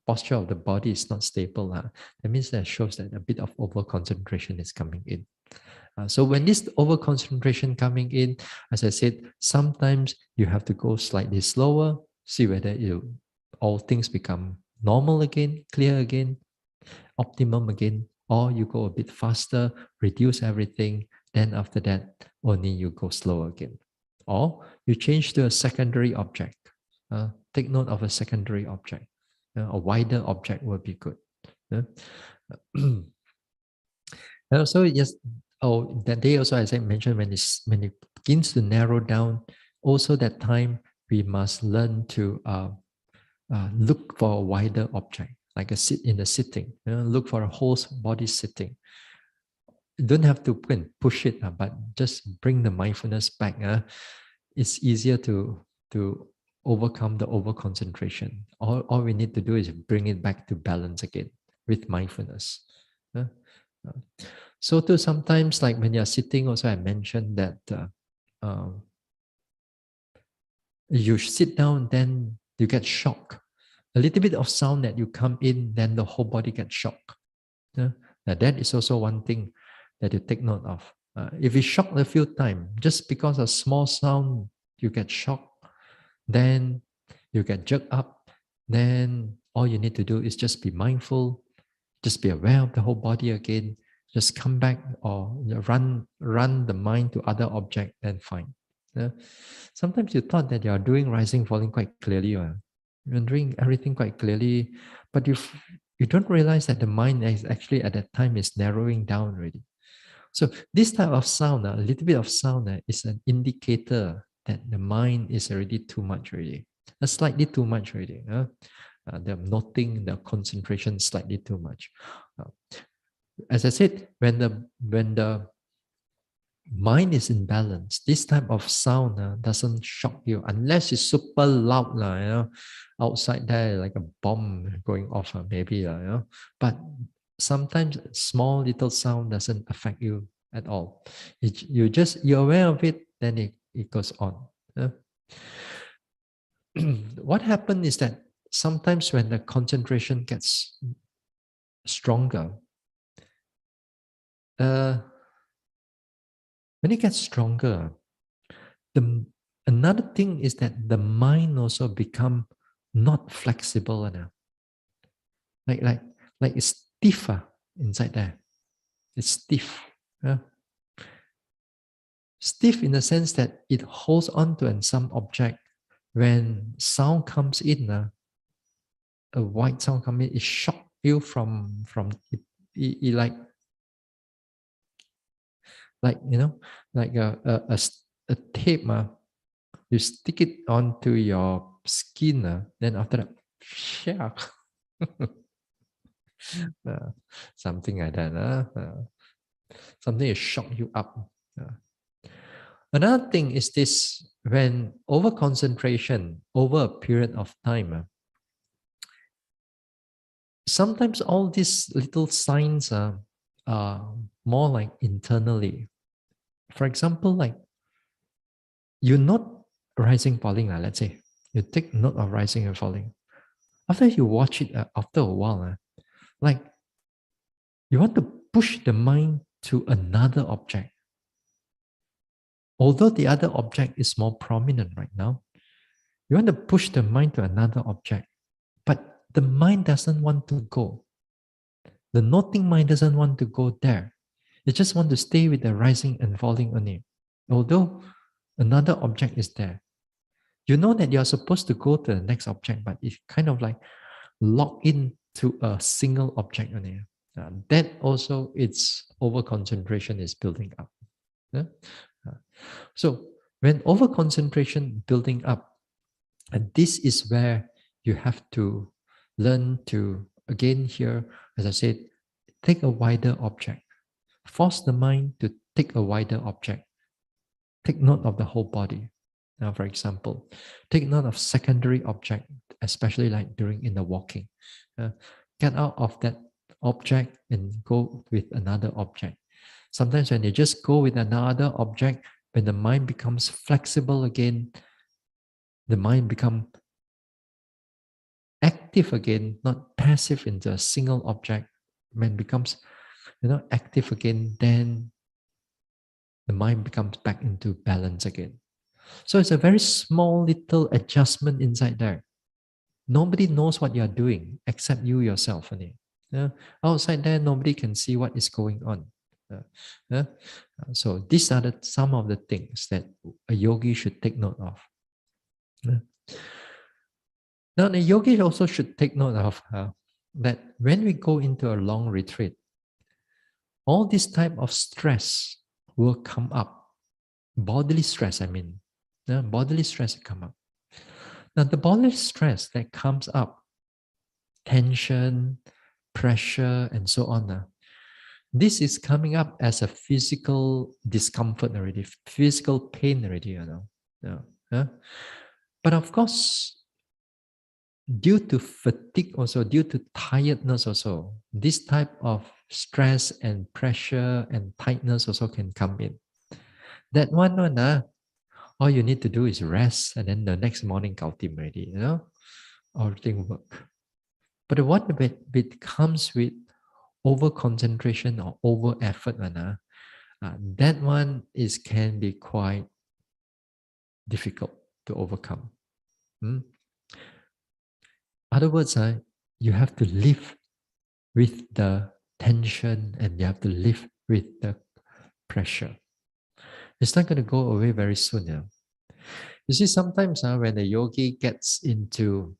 posture of the body is not stable, that means that shows that a bit of over concentration is coming in. So when this over concentration coming in, as I said, sometimes you have to go slightly slower, see whether all things become normal again, clear again, optimum again, or you go a bit faster, reduce everything, then after that, only you go slow again. Or you change to a secondary object. Take note of a secondary object. A wider object will be good. And also, yes, that day also, as I mentioned, when it begins to narrow down, also that time we must learn to look for a wider object, like a sit in the sitting. Look for a whole body sitting. You don't have to push it, but just bring the mindfulness back. It's easier to overcome the over concentration. All we need to do is bring it back to balance again with mindfulness. Uh, uh, so too sometimes, like when you're sitting, also I mentioned that you sit down, then you get shocked. A little bit of sound that you come in, then the whole body gets shocked. Yeah? Now that is also one thing that you take note of. If you shock a few times, just because a small sound you get shocked, then you get jerked up, then all you need to do is just be mindful, just be aware of the whole body again, just come back or run the mind to other object, then fine. Yeah? Sometimes you thought that you are doing rising, falling quite clearly, you're doing everything quite clearly, but you don't realize that the mind is actually at that time is narrowing down already. So this type of sound, a little bit of sound, is an indicator that the mind is already too much already, slightly too much already. The noting, the concentration slightly too much. Uh, as I said, when the mind is in balance, this type of sound doesn't shock you unless it's super loud, outside there like a bomb going off, maybe, But sometimes small little sound doesn't affect you at all. You're aware of it, then it goes on. What happens is that sometimes when the concentration gets stronger, uh, when it gets stronger, the another thing is that the mind also become not flexible enough. Like it's stiffer inside there. It's stiff. Yeah? Stiff in the sense that it holds on to some object. When sound comes in, a white sound comes in, it shock you from it like like like a tape. You stick it onto your skin, then after that, yeah, uh, something like that. Something to shock you up. Uh, Another thing is this: when over concentration over a period of time, sometimes all these little signs are more like internally. For example, like you note rising, falling. Let's say you take note of rising and falling. After you watch it, after a while, like you want to push the mind to another object. Although the other object is more prominent right now, you want to push the mind to another object, but the mind doesn't want to go. The noting mind doesn't want to go there. It just want to stay with the rising and falling only. Although another object is there. You know that you're supposed to go to the next object, but it's kind of like locked in to a single object only. That also its over concentration is building up. Yeah? Uh, So when over concentration building up, and this is where you have to learn to, again here, as I said, take a wider object. Force the mind to take a wider object. Take note of the whole body. Now, for example, take note of secondary object, especially like during in the walking. Get out of that object and go with another object. Sometimes when you just go with another object, when the mind becomes flexible again, the mind becomes active again, not passive into a single object. When it becomes active again, then the mind becomes back into balance again. So it's a very small little adjustment inside there. Nobody knows what you're doing except you yourself. Yeah? Outside there, nobody can see what is going on. Yeah? So these are some of the things that a yogi should take note of. Yeah? Now, the yogi also should take note of that when we go into a long retreat, all this type of stress will come up. Bodily stress, I mean. Bodily stress come up. Now, the bodily stress that comes up, tension, pressure, and so on, this is coming up as a physical discomfort already, physical pain already, Yeah. But of course, due to fatigue also, due to tiredness also, this type of stress and pressure and tightness also can come in. That one, all you need to do is rest, and then the next morning, kautim ready, everything work. But what if it comes with over concentration or over effort, that one can be quite difficult to overcome. Other words, you have to live with the tension and you have to live with the pressure. It's not going to go away very soon. Yeah? You see, sometimes when the yogi gets into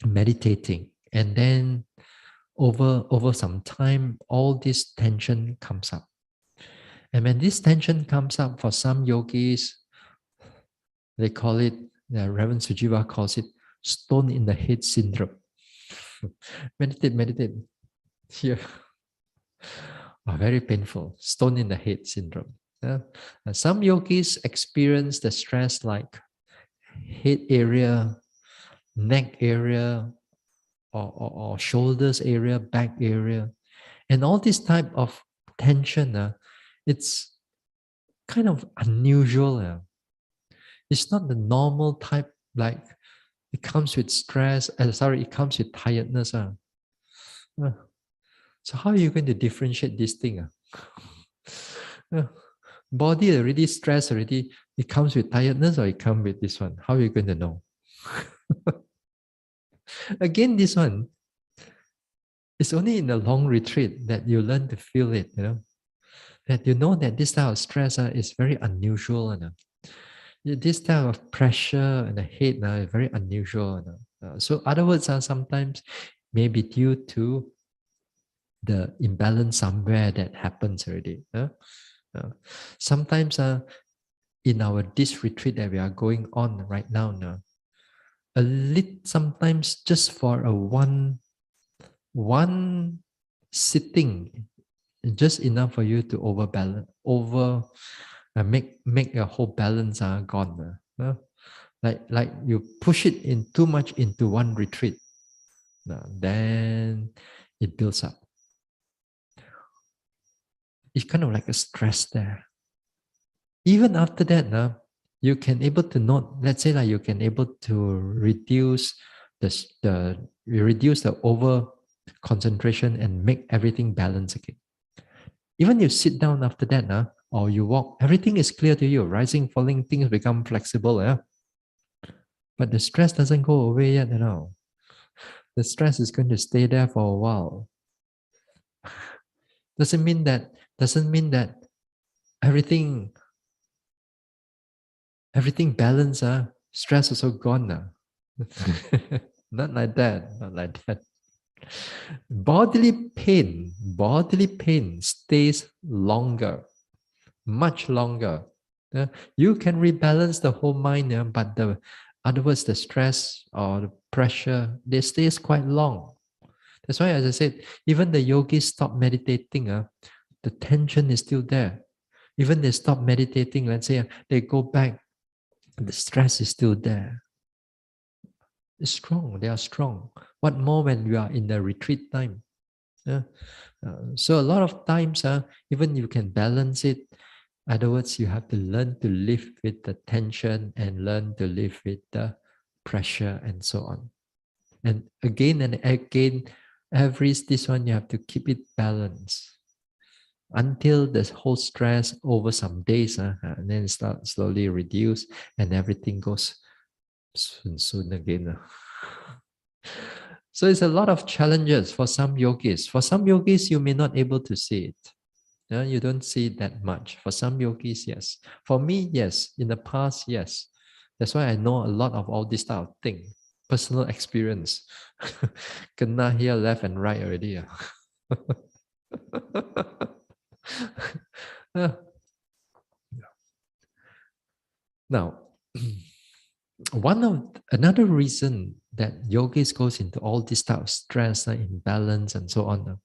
meditating and then over some time, all this tension comes up. And when this tension comes up, for some yogis, they call it, Reverend Sujiva calls it stone in the head syndrome. meditate. Here. Very painful. Stone in the head syndrome. Some yogis experience the stress like head area, neck area, or shoulders area, back area. And all this type of tension, it's kind of unusual. It's not the normal type, like it comes with stress, it comes with tiredness. So how are you going to differentiate this thing? Body already stressed already, it comes with tiredness or it comes with this one? How are you going to know? Again, this one, it's only in a long retreat that you learn to feel it, that you know that this type of stress is very unusual. This type of pressure and the head is very unusual. So other words, sometimes maybe due to the imbalance somewhere that happens already. Sometimes in our this retreat that we are going on right now, sometimes just for a one sitting, just enough for you to make your whole balance gone. Like you push it in too much into one retreat, then it builds up. It's kind of like a stress there. Even after that, you can able to note. Let's say like you can able to reduce the over concentration and make everything balance again. Even you sit down after that, or you walk, everything is clear to you. Rising, falling, things become flexible. But the stress doesn't go away yet. The stress is going to stay there for a while. Doesn't mean that everything balanced. Stress also gone. Not like that. Not like that. Bodily pain stays longer, much longer. You can rebalance the whole mind, but otherwise the stress or the pressure, they stays quite long. That's why, as I said, even the yogis stop meditating, the tension is still there. Even they stop meditating, let's say they go back, the stress is still there. It's strong, they are strong. What more when you are in the retreat time? So a lot of times, even you can balance it. In other words, you have to learn to live with the tension and learn to live with the pressure and so on. And again, this one you have to keep it balanced until the whole stress over some days, and then start slowly reduce, and everything goes soon again. So it's a lot of challenges for some yogis. For some yogis, you may not able to see it. You don't see it that much. For some yogis, yes. For me, yes. In the past, yes. That's why I know a lot of all this type of thing. Personal experience. Kena here, left and right already. Now, another reason that yogis goes into all this type of stress, imbalance, and so on,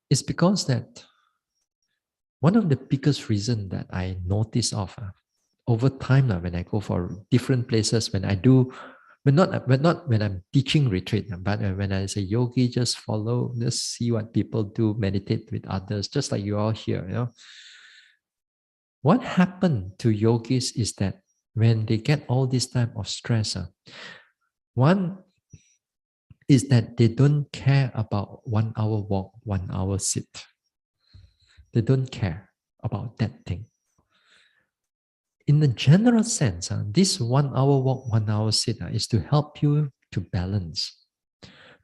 is because that one of the biggest reason that I notice of over time when I go for different places, when I do, but not when I'm teaching retreat, but when I say yogi, just follow, just see what people do, meditate with others, just like you all here. What happened to yogis is that when they get all this type of stress, one is that they don't care about 1 hour walk, 1 hour sit. They don't care about that thing. In the general sense, this 1 hour walk, 1 hour sit is to help you to balance.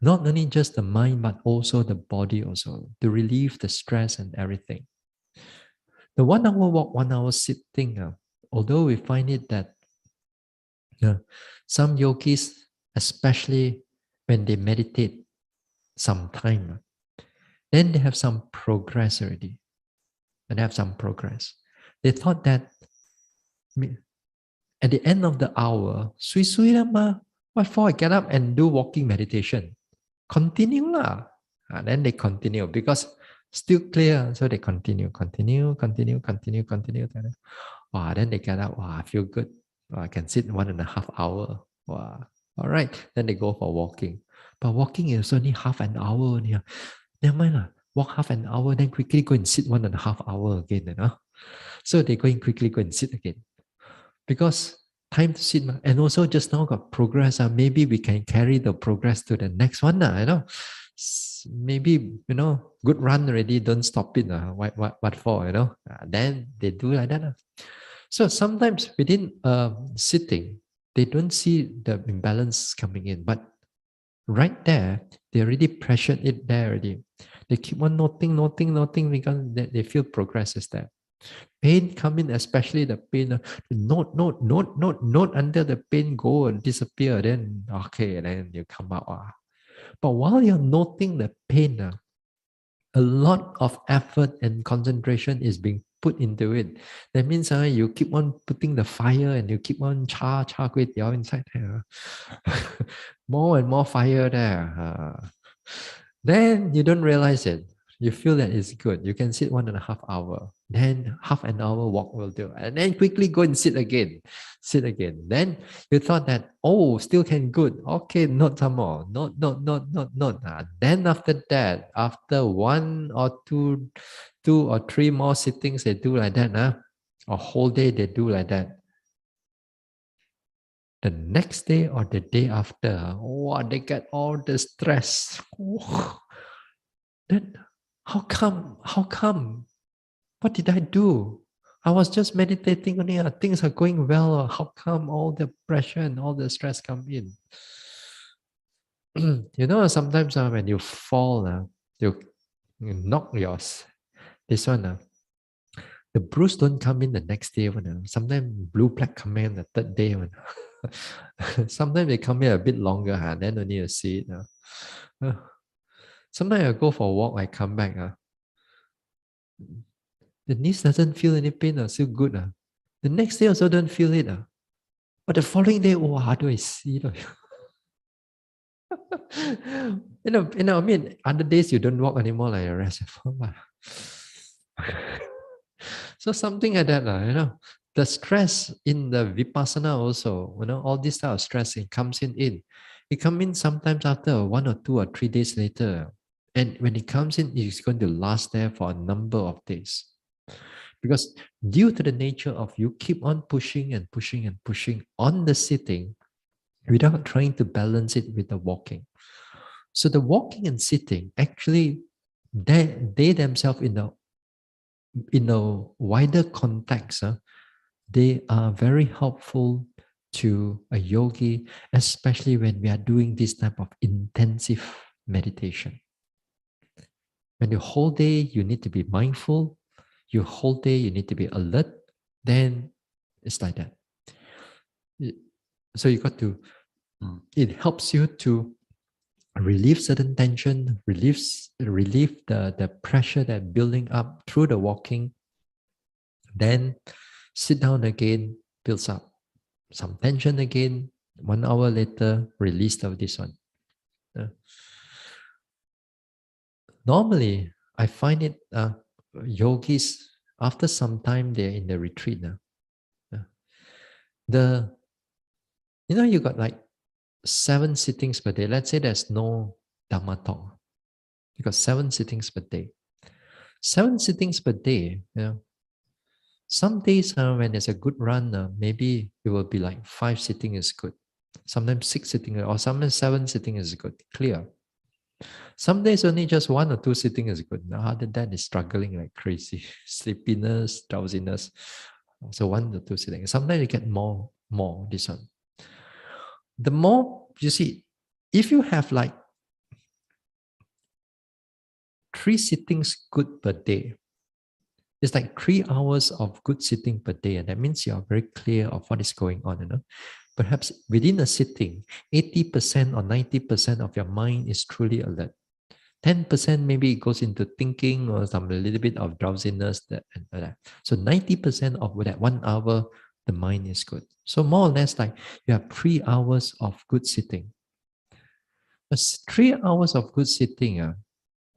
Not only just the mind, but also the body also, to relieve the stress and everything. The 1 hour walk, 1 hour sit thing, although we find it that some yogis, especially when they meditate some time, then they have some progress already. And they have some progress. They thought that at the end of the hour, sui lama, what for I get up and do walking meditation? Continue lah. Then they continue because still clear. So they continue. Wow, then they get up. Wow, I feel good. Wow, I can sit 1.5 hours. Wow. All right. Then they go for walking. But walking is only half an hour. Never mind lah. Walk half an hour, then quickly go and sit 1.5 hours again. So they quickly go and sit again. Because time to sit, and also just now got progress. Maybe we can carry the progress to the next one. Maybe, good run already, don't stop it. What for, Then they do like that. So sometimes within sitting, they don't see the imbalance coming in. But right there, they already pressured it there already. They keep on noting because they feel progress is there. Pain come in, especially the pain. Note until the pain go and disappear. Then okay, then you come out. But while you're noting the pain, a lot of effort and concentration is being put into it. That means you keep on putting the fire and you keep on char kway teow inside there. More and more fire there. Then you don't realize it. You feel that it's good. You can sit 1.5 hours. Then half an hour walk will do. And then quickly go and sit again. Sit again. Then you thought that, oh, still can good. Okay, not some more. Not. Then after that, after one or two or three more sittings, they do like that. A whole day they do like that. The next day or the day after, oh, they get all the stress. Then how come? How come? What did I do? I was just meditating only. Things are going well. How come all the pressure and all the stress come in? Sometimes when you fall, you knock yours. This one, the bruise don't come in the next day. Sometimes blue black come in the third day. Sometimes they come in a bit longer. Then only you see it. Sometimes I go for a walk, I come back. The knees doesn't feel any pain, still good. The next day also don't feel it. But the following day, oh, how do I see it? I mean, other days you don't walk anymore, like a rest. So something like that, The stress in the vipassana also, all this type of stress, it comes in. It comes in sometimes after 1 or 2 or 3 days later. And when it comes in, it's going to last there for a number of days. Because due to the nature of you keep on pushing and pushing and pushing on the sitting without trying to balance it with the walking. So the walking and sitting, actually, they themselves in a wider context, they are very helpful to a yogi, especially when we are doing this type of intensive meditation. When the whole day you need to be mindful, your whole day you need to be alert, then it's like that. So you got to, it helps you to relieve certain tension, relieve the pressure that building up through the walking. Then sit down again, builds up some tension again. 1 hour later, release of this one. Normally, I find it yogis, after some time they're in the retreat. You got like 7 sittings per day. Let's say there's no Dhamma talk. You got 7 sittings per day. 7 sittings per day, some days when there's a good run, maybe it will be like 5 sitting is good. Sometimes 6 sitting, or sometimes 7 sitting is good, clear. Some days only just 1 or 2 sitting is good. Now other than that is struggling like crazy. Sleepiness, drowsiness. So 1 or 2 sitting. Sometimes you get more this one. The more, you see, if you have like 3 sittings good per day, it's like 3 hours of good sitting per day. And that means you are very clear of what is going on. Perhaps within a sitting, 80% or 90% of your mind is truly alert. 10% maybe it goes into thinking or a little bit of drowsiness. So 90% of that 1 hour, the mind is good. So more or less like you have 3 hours of good sitting. But 3 hours of good sitting,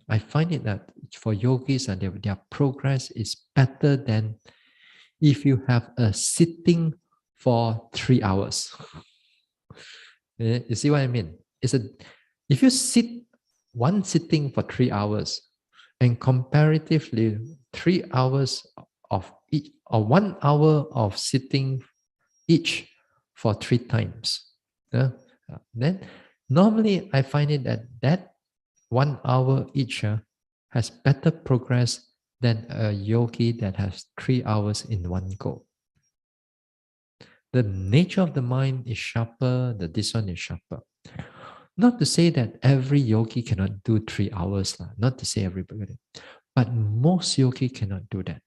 I find it that for yogis, their progress is better than if you have a sitting for 3 hours. You see what I mean? If you sit one sitting for 3 hours and comparatively 3 hours of each, or 1 hour of sitting each for 3 times, then normally I find it that 1 hour each has better progress than a yogi that has 3 hours in one go. The nature of the mind is sharper, this one is sharper. Not to say that every yogi cannot do 3 hours, not to say everybody, but most yogi cannot do that.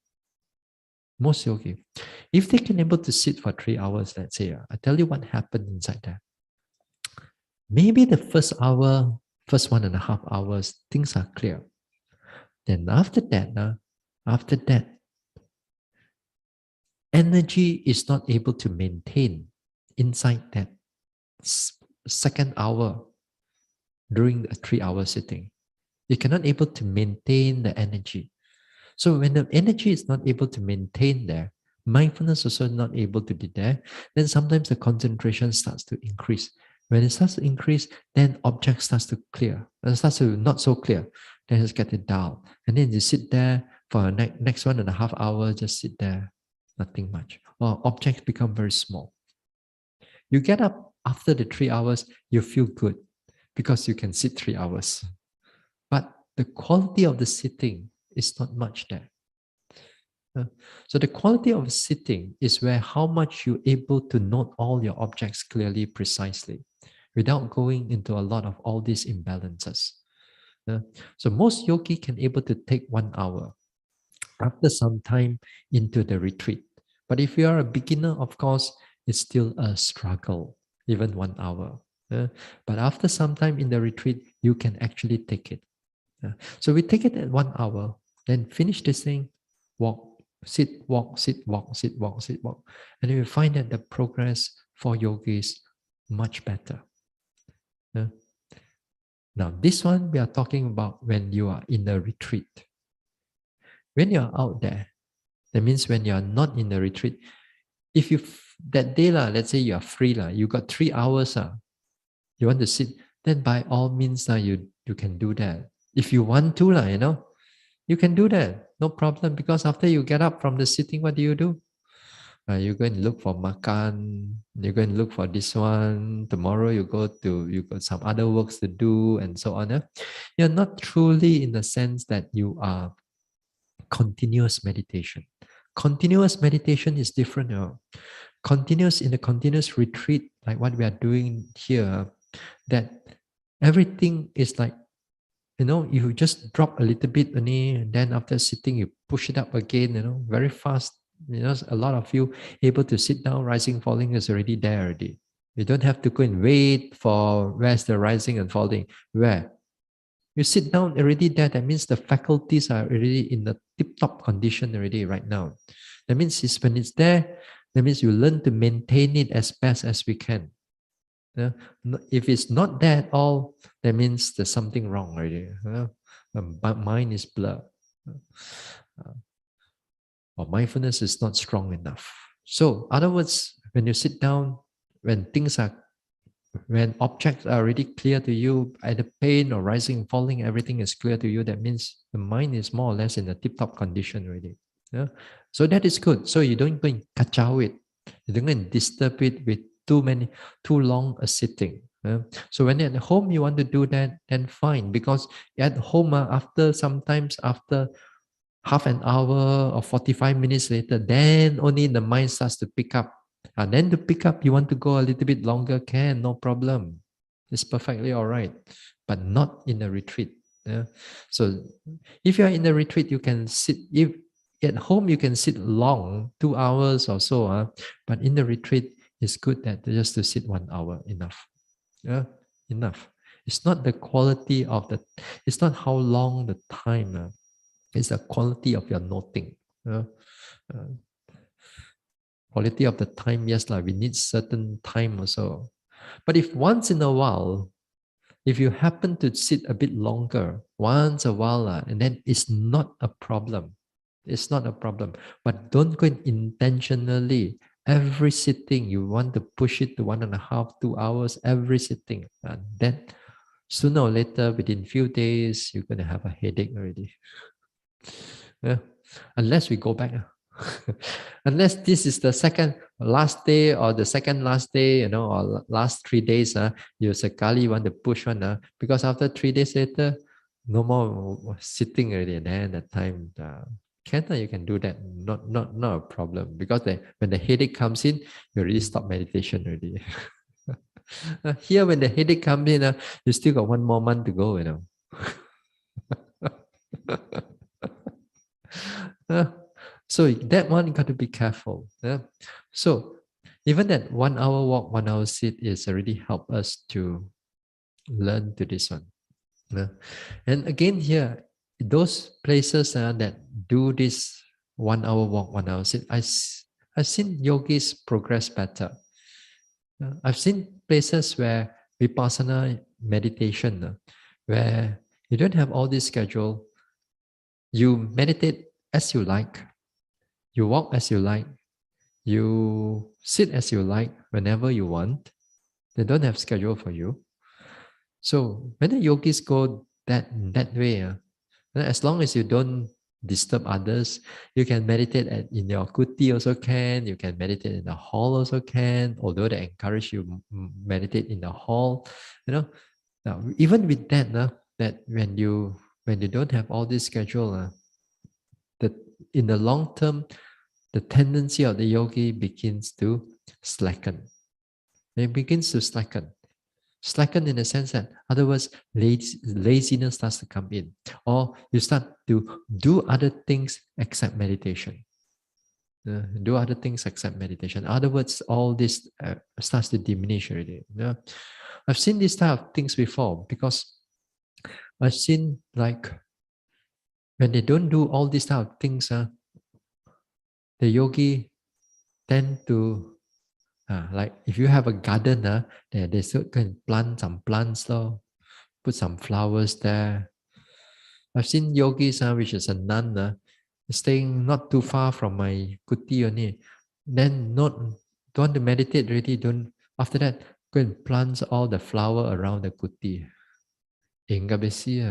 Most yogi, if they can able to sit for 3 hours, let's say, I tell you what happened inside that. Maybe the first hour, first 1.5 hours, things are clear. Then after that, energy is not able to maintain inside that second hour during a 3 hour sitting. You cannot able to maintain the energy. So when the energy is not able to maintain there, mindfulness also not able to be there, then sometimes the concentration starts to increase. When it starts to increase, then object starts to clear. When it starts to not so clear, then it's getting down. And then you sit there for a next 1.5 hours, just sit there, nothing much. Or objects become very small. You get up after the 3 hours, you feel good because you can sit 3 hours. But the quality of the sitting is not much there. So the quality of sitting is where how much you're able to note all your objects clearly, precisely, without going into a lot of all these imbalances. So most yogi can able to take 1 hour after some time into the retreat. But if you are a beginner, of course, it's still a struggle, even 1 hour. But after some time in the retreat, you can actually take it. So we take it at 1 hour, then finish this thing, walk, sit, walk, sit, walk, sit, walk, sit, walk. And you will find that the progress for yogis much better. Now, this one we are talking about when you are in a retreat. When you are out there, that means when you are not in the retreat, if you that day, let's say you are free, you got 3 hours, you want to sit, then by all means, you can do that. If you want to, you can do that, no problem. Because after you get up from the sitting, what do? You go and look for makan. You go and look for this one. Tomorrow you got some other works to do and so on. You're not truly in the sense that you are continuous meditation. Continuous meditation is different. Continuous in a continuous retreat, like what we are doing here, that everything is like, you just drop a little bit only, and then after sitting, you push it up again, very fast. A lot of you able to sit down, rising, falling is already there already. You don't have to go and wait for where's the rising and falling. Where? You sit down already there, that means the faculties are already in the tip-top condition already right now. That means when it's there, that means you learn to maintain it as best as we can. If it's not there at all, that means there's something wrong already. But mind is blurred. Or mindfulness is not strong enough. So, in other words, when you sit down, when objects are already clear to you, either pain or rising, falling, everything is clear to you, that means the mind is more or less in a tip-top condition already. So that is good. So you don't go and kacau it. You don't go and disturb it with too long a sitting. So when you're at home, you want to do that, then fine. Because at home, after half an hour or 45 minutes later, then only the mind starts to pick up. And then to pick up, you want to go a little bit longer, no problem. It's perfectly all right, but not in a retreat. So if you're in a retreat, you can sit. If at home, you can sit long, 2 hours or so. But in the retreat, it's good that just to sit 1 hour, enough. Enough. It's not the quality of it's not how long the time. It's the quality of your noting. Quality of the time, yes, we need certain time also. But if once in a while, if you happen to sit a bit longer, once a while, and then it's not a problem. It's not a problem. But don't go intentionally. Every sitting, you want to push it to 1.5, 2 hours, every sitting. And then sooner or later, within few days, you're going to have a headache already. Unless we go back. Unless this is the last day or the second last day, or last 3 days, you sekali want to push one, because after 3 days later, no more sitting already. And then that time, you can do that. Not a problem. Because when the headache comes in, you already stop meditation already. Here, when the headache comes in, you still got 1 more month to go, So that one, you got to be careful. So even that 1 hour walk, 1 hour sit is already help us to learn to this one. And again here, those places that do this 1 hour walk, 1 hour sit, I've seen yogis progress better. I've seen places where vipassana meditation, where you don't have all this schedule, you meditate as you like, you walk as you like, you sit as you like whenever you want. They don't have schedule for you. So when the yogis go that way, as long as you don't disturb others, you can meditate in your kuti also can. You can meditate in the hall also can. Although they encourage you meditate in the hall, you know. Now even with that, that when you don't have all this schedule, that in the long term, the tendency of the yogi begins to slacken. It begins to slacken. Slacken in the sense that, other words, laziness starts to come in, or you start to do other things except meditation. Do other things except meditation. In other words, all this starts to diminish already. I've seen these type of things before, because I've seen, like, when they don't do all these type of things, the yogi tend to, like if you have a garden, they still can plant some plants, put some flowers there. I've seen yogis, which is a nun, staying not too far from my kuti only. Then don't want to meditate already. Don't, after that, go and plant all the flower around the kuti. Enggak besi,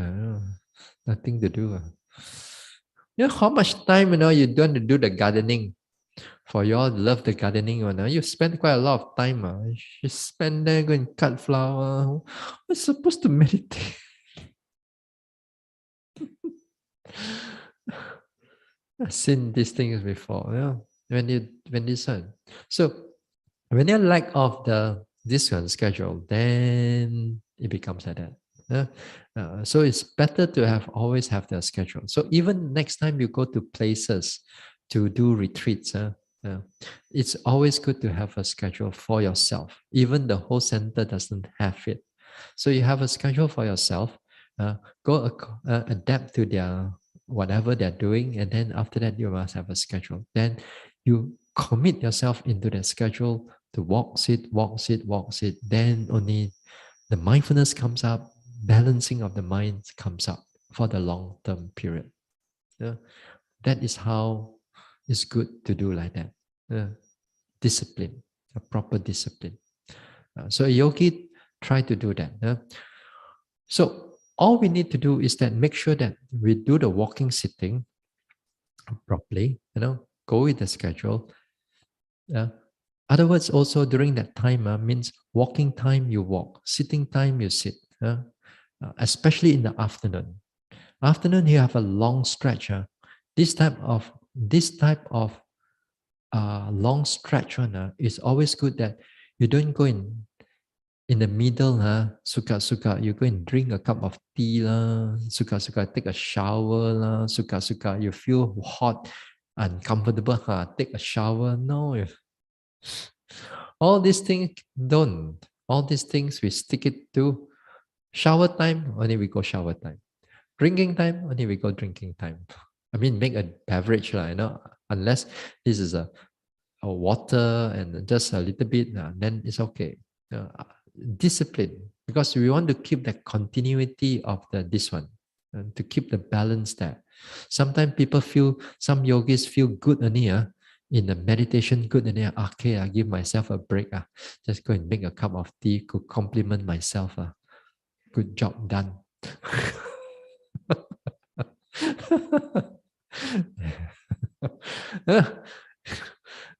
nothing to do. You know how much time you don't do the gardening. For you all love the gardening, you spend quite a lot of time. You spend there, go and cut flower. We're supposed to meditate. I've seen these things before. When this one. So when you lack of this one schedule, then it becomes like that. So it's better to always have the schedule. So even next time you go to places to do retreats, it's always good to have a schedule for yourself. Even the whole center doesn't have it. So you have a schedule for yourself. Go adapt to their whatever they're doing, and then after that you must have a schedule. Then you commit yourself into that schedule to walk, sit, walk, sit, walk, sit. Then only the mindfulness comes up, balancing of the mind comes up for the long-term period. That is how it's good to do like that. Discipline, a proper discipline. So a yogi try to do that. So all we need to do is that make sure that we do the walking, sitting properly, go with the schedule. Other words, also during that time means walking time you walk, sitting time you sit, especially in the afternoon. Afternoon you have a long stretch. This type of long stretch one is always good, that you don't go in the middle, suka you go and drink a cup of tea lah, suka take a shower lah, suka you feel hot, uncomfortable, take a shower. No, all these things don't. All these things we stick it to shower time, only we go shower time. Drinking time, only we go drinking time. I mean, make a beverage lah, unless this is a water and just a little bit, then it's okay. Discipline, because we want to keep the continuity of this one, and to keep the balance there. Sometimes some yogis feel good only, in the meditation good, and then okay, I give myself a break, just go and make a cup of tea, to compliment myself, good job done.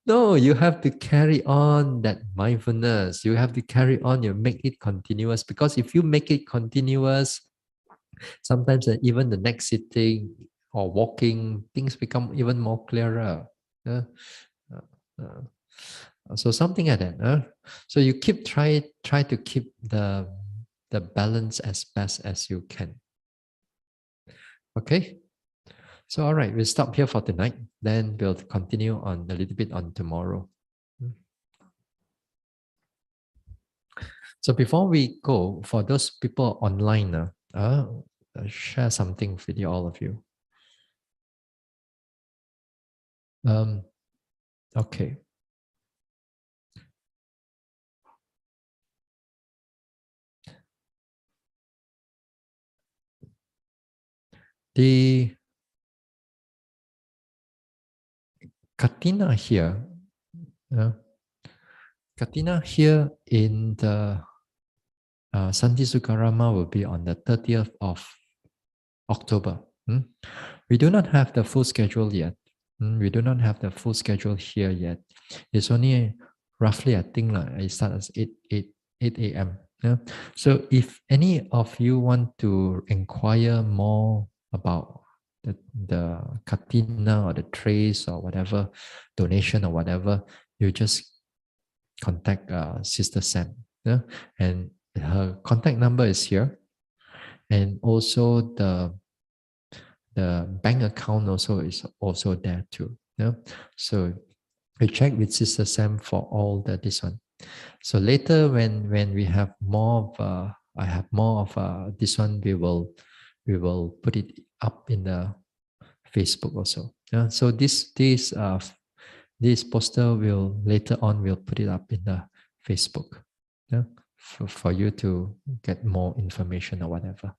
No, you have to carry on that mindfulness. You have to carry on, you make it continuous, because if you make it continuous, sometimes even the next sitting or walking, things become even more clearer. So something like that. So you try to keep the balance as best as you can. Okay. So all right, we'll stop here for tonight. Then we'll continue on a little bit on tomorrow. So before we go, for those people online, I'll share something with all of you. Okay. The Katina here, uh, Katina here in the Santi Sukarama will be on the 30th of October. We do not have the full schedule yet. We do not have the full schedule here yet. It's only roughly, I think, like it starts at 8 a.m. Yeah? So if any of you want to inquire more about the katina or the trace or whatever, donation or whatever, you just contact Sister Sam. Yeah? And her contact number is here. And also the bank account also is also there too. Yeah? So we check with Sister Sam for all this one. So later when we have more of I have more of this one, we will put it up in the Facebook also. Yeah. So this poster will later on we'll put it up in the Facebook. Yeah. For you to get more information or whatever.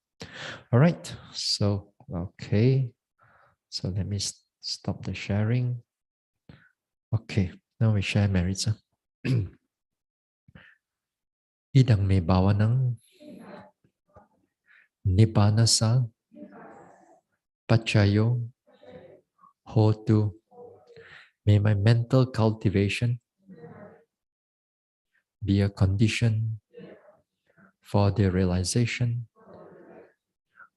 All right. So okay. So let me stop the sharing. Okay. Now we share merits. Idang may bawa ng nibbana sa pachayo hotu. May my mental cultivation be a condition for the realization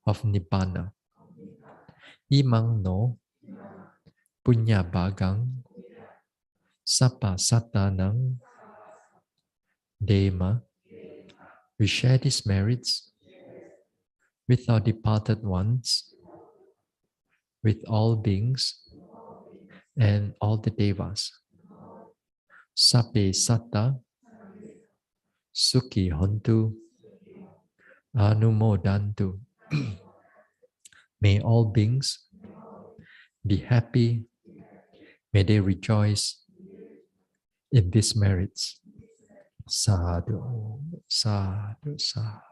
of nibbana. Imang no punya bagang sapa sata ng dema. We share these merits with our departed ones, with all beings and all the devas. Sape sata sukhi hontu anumodantu. May all beings be happy. May they rejoice in these merits. Sadhu, sadhu, sadhu.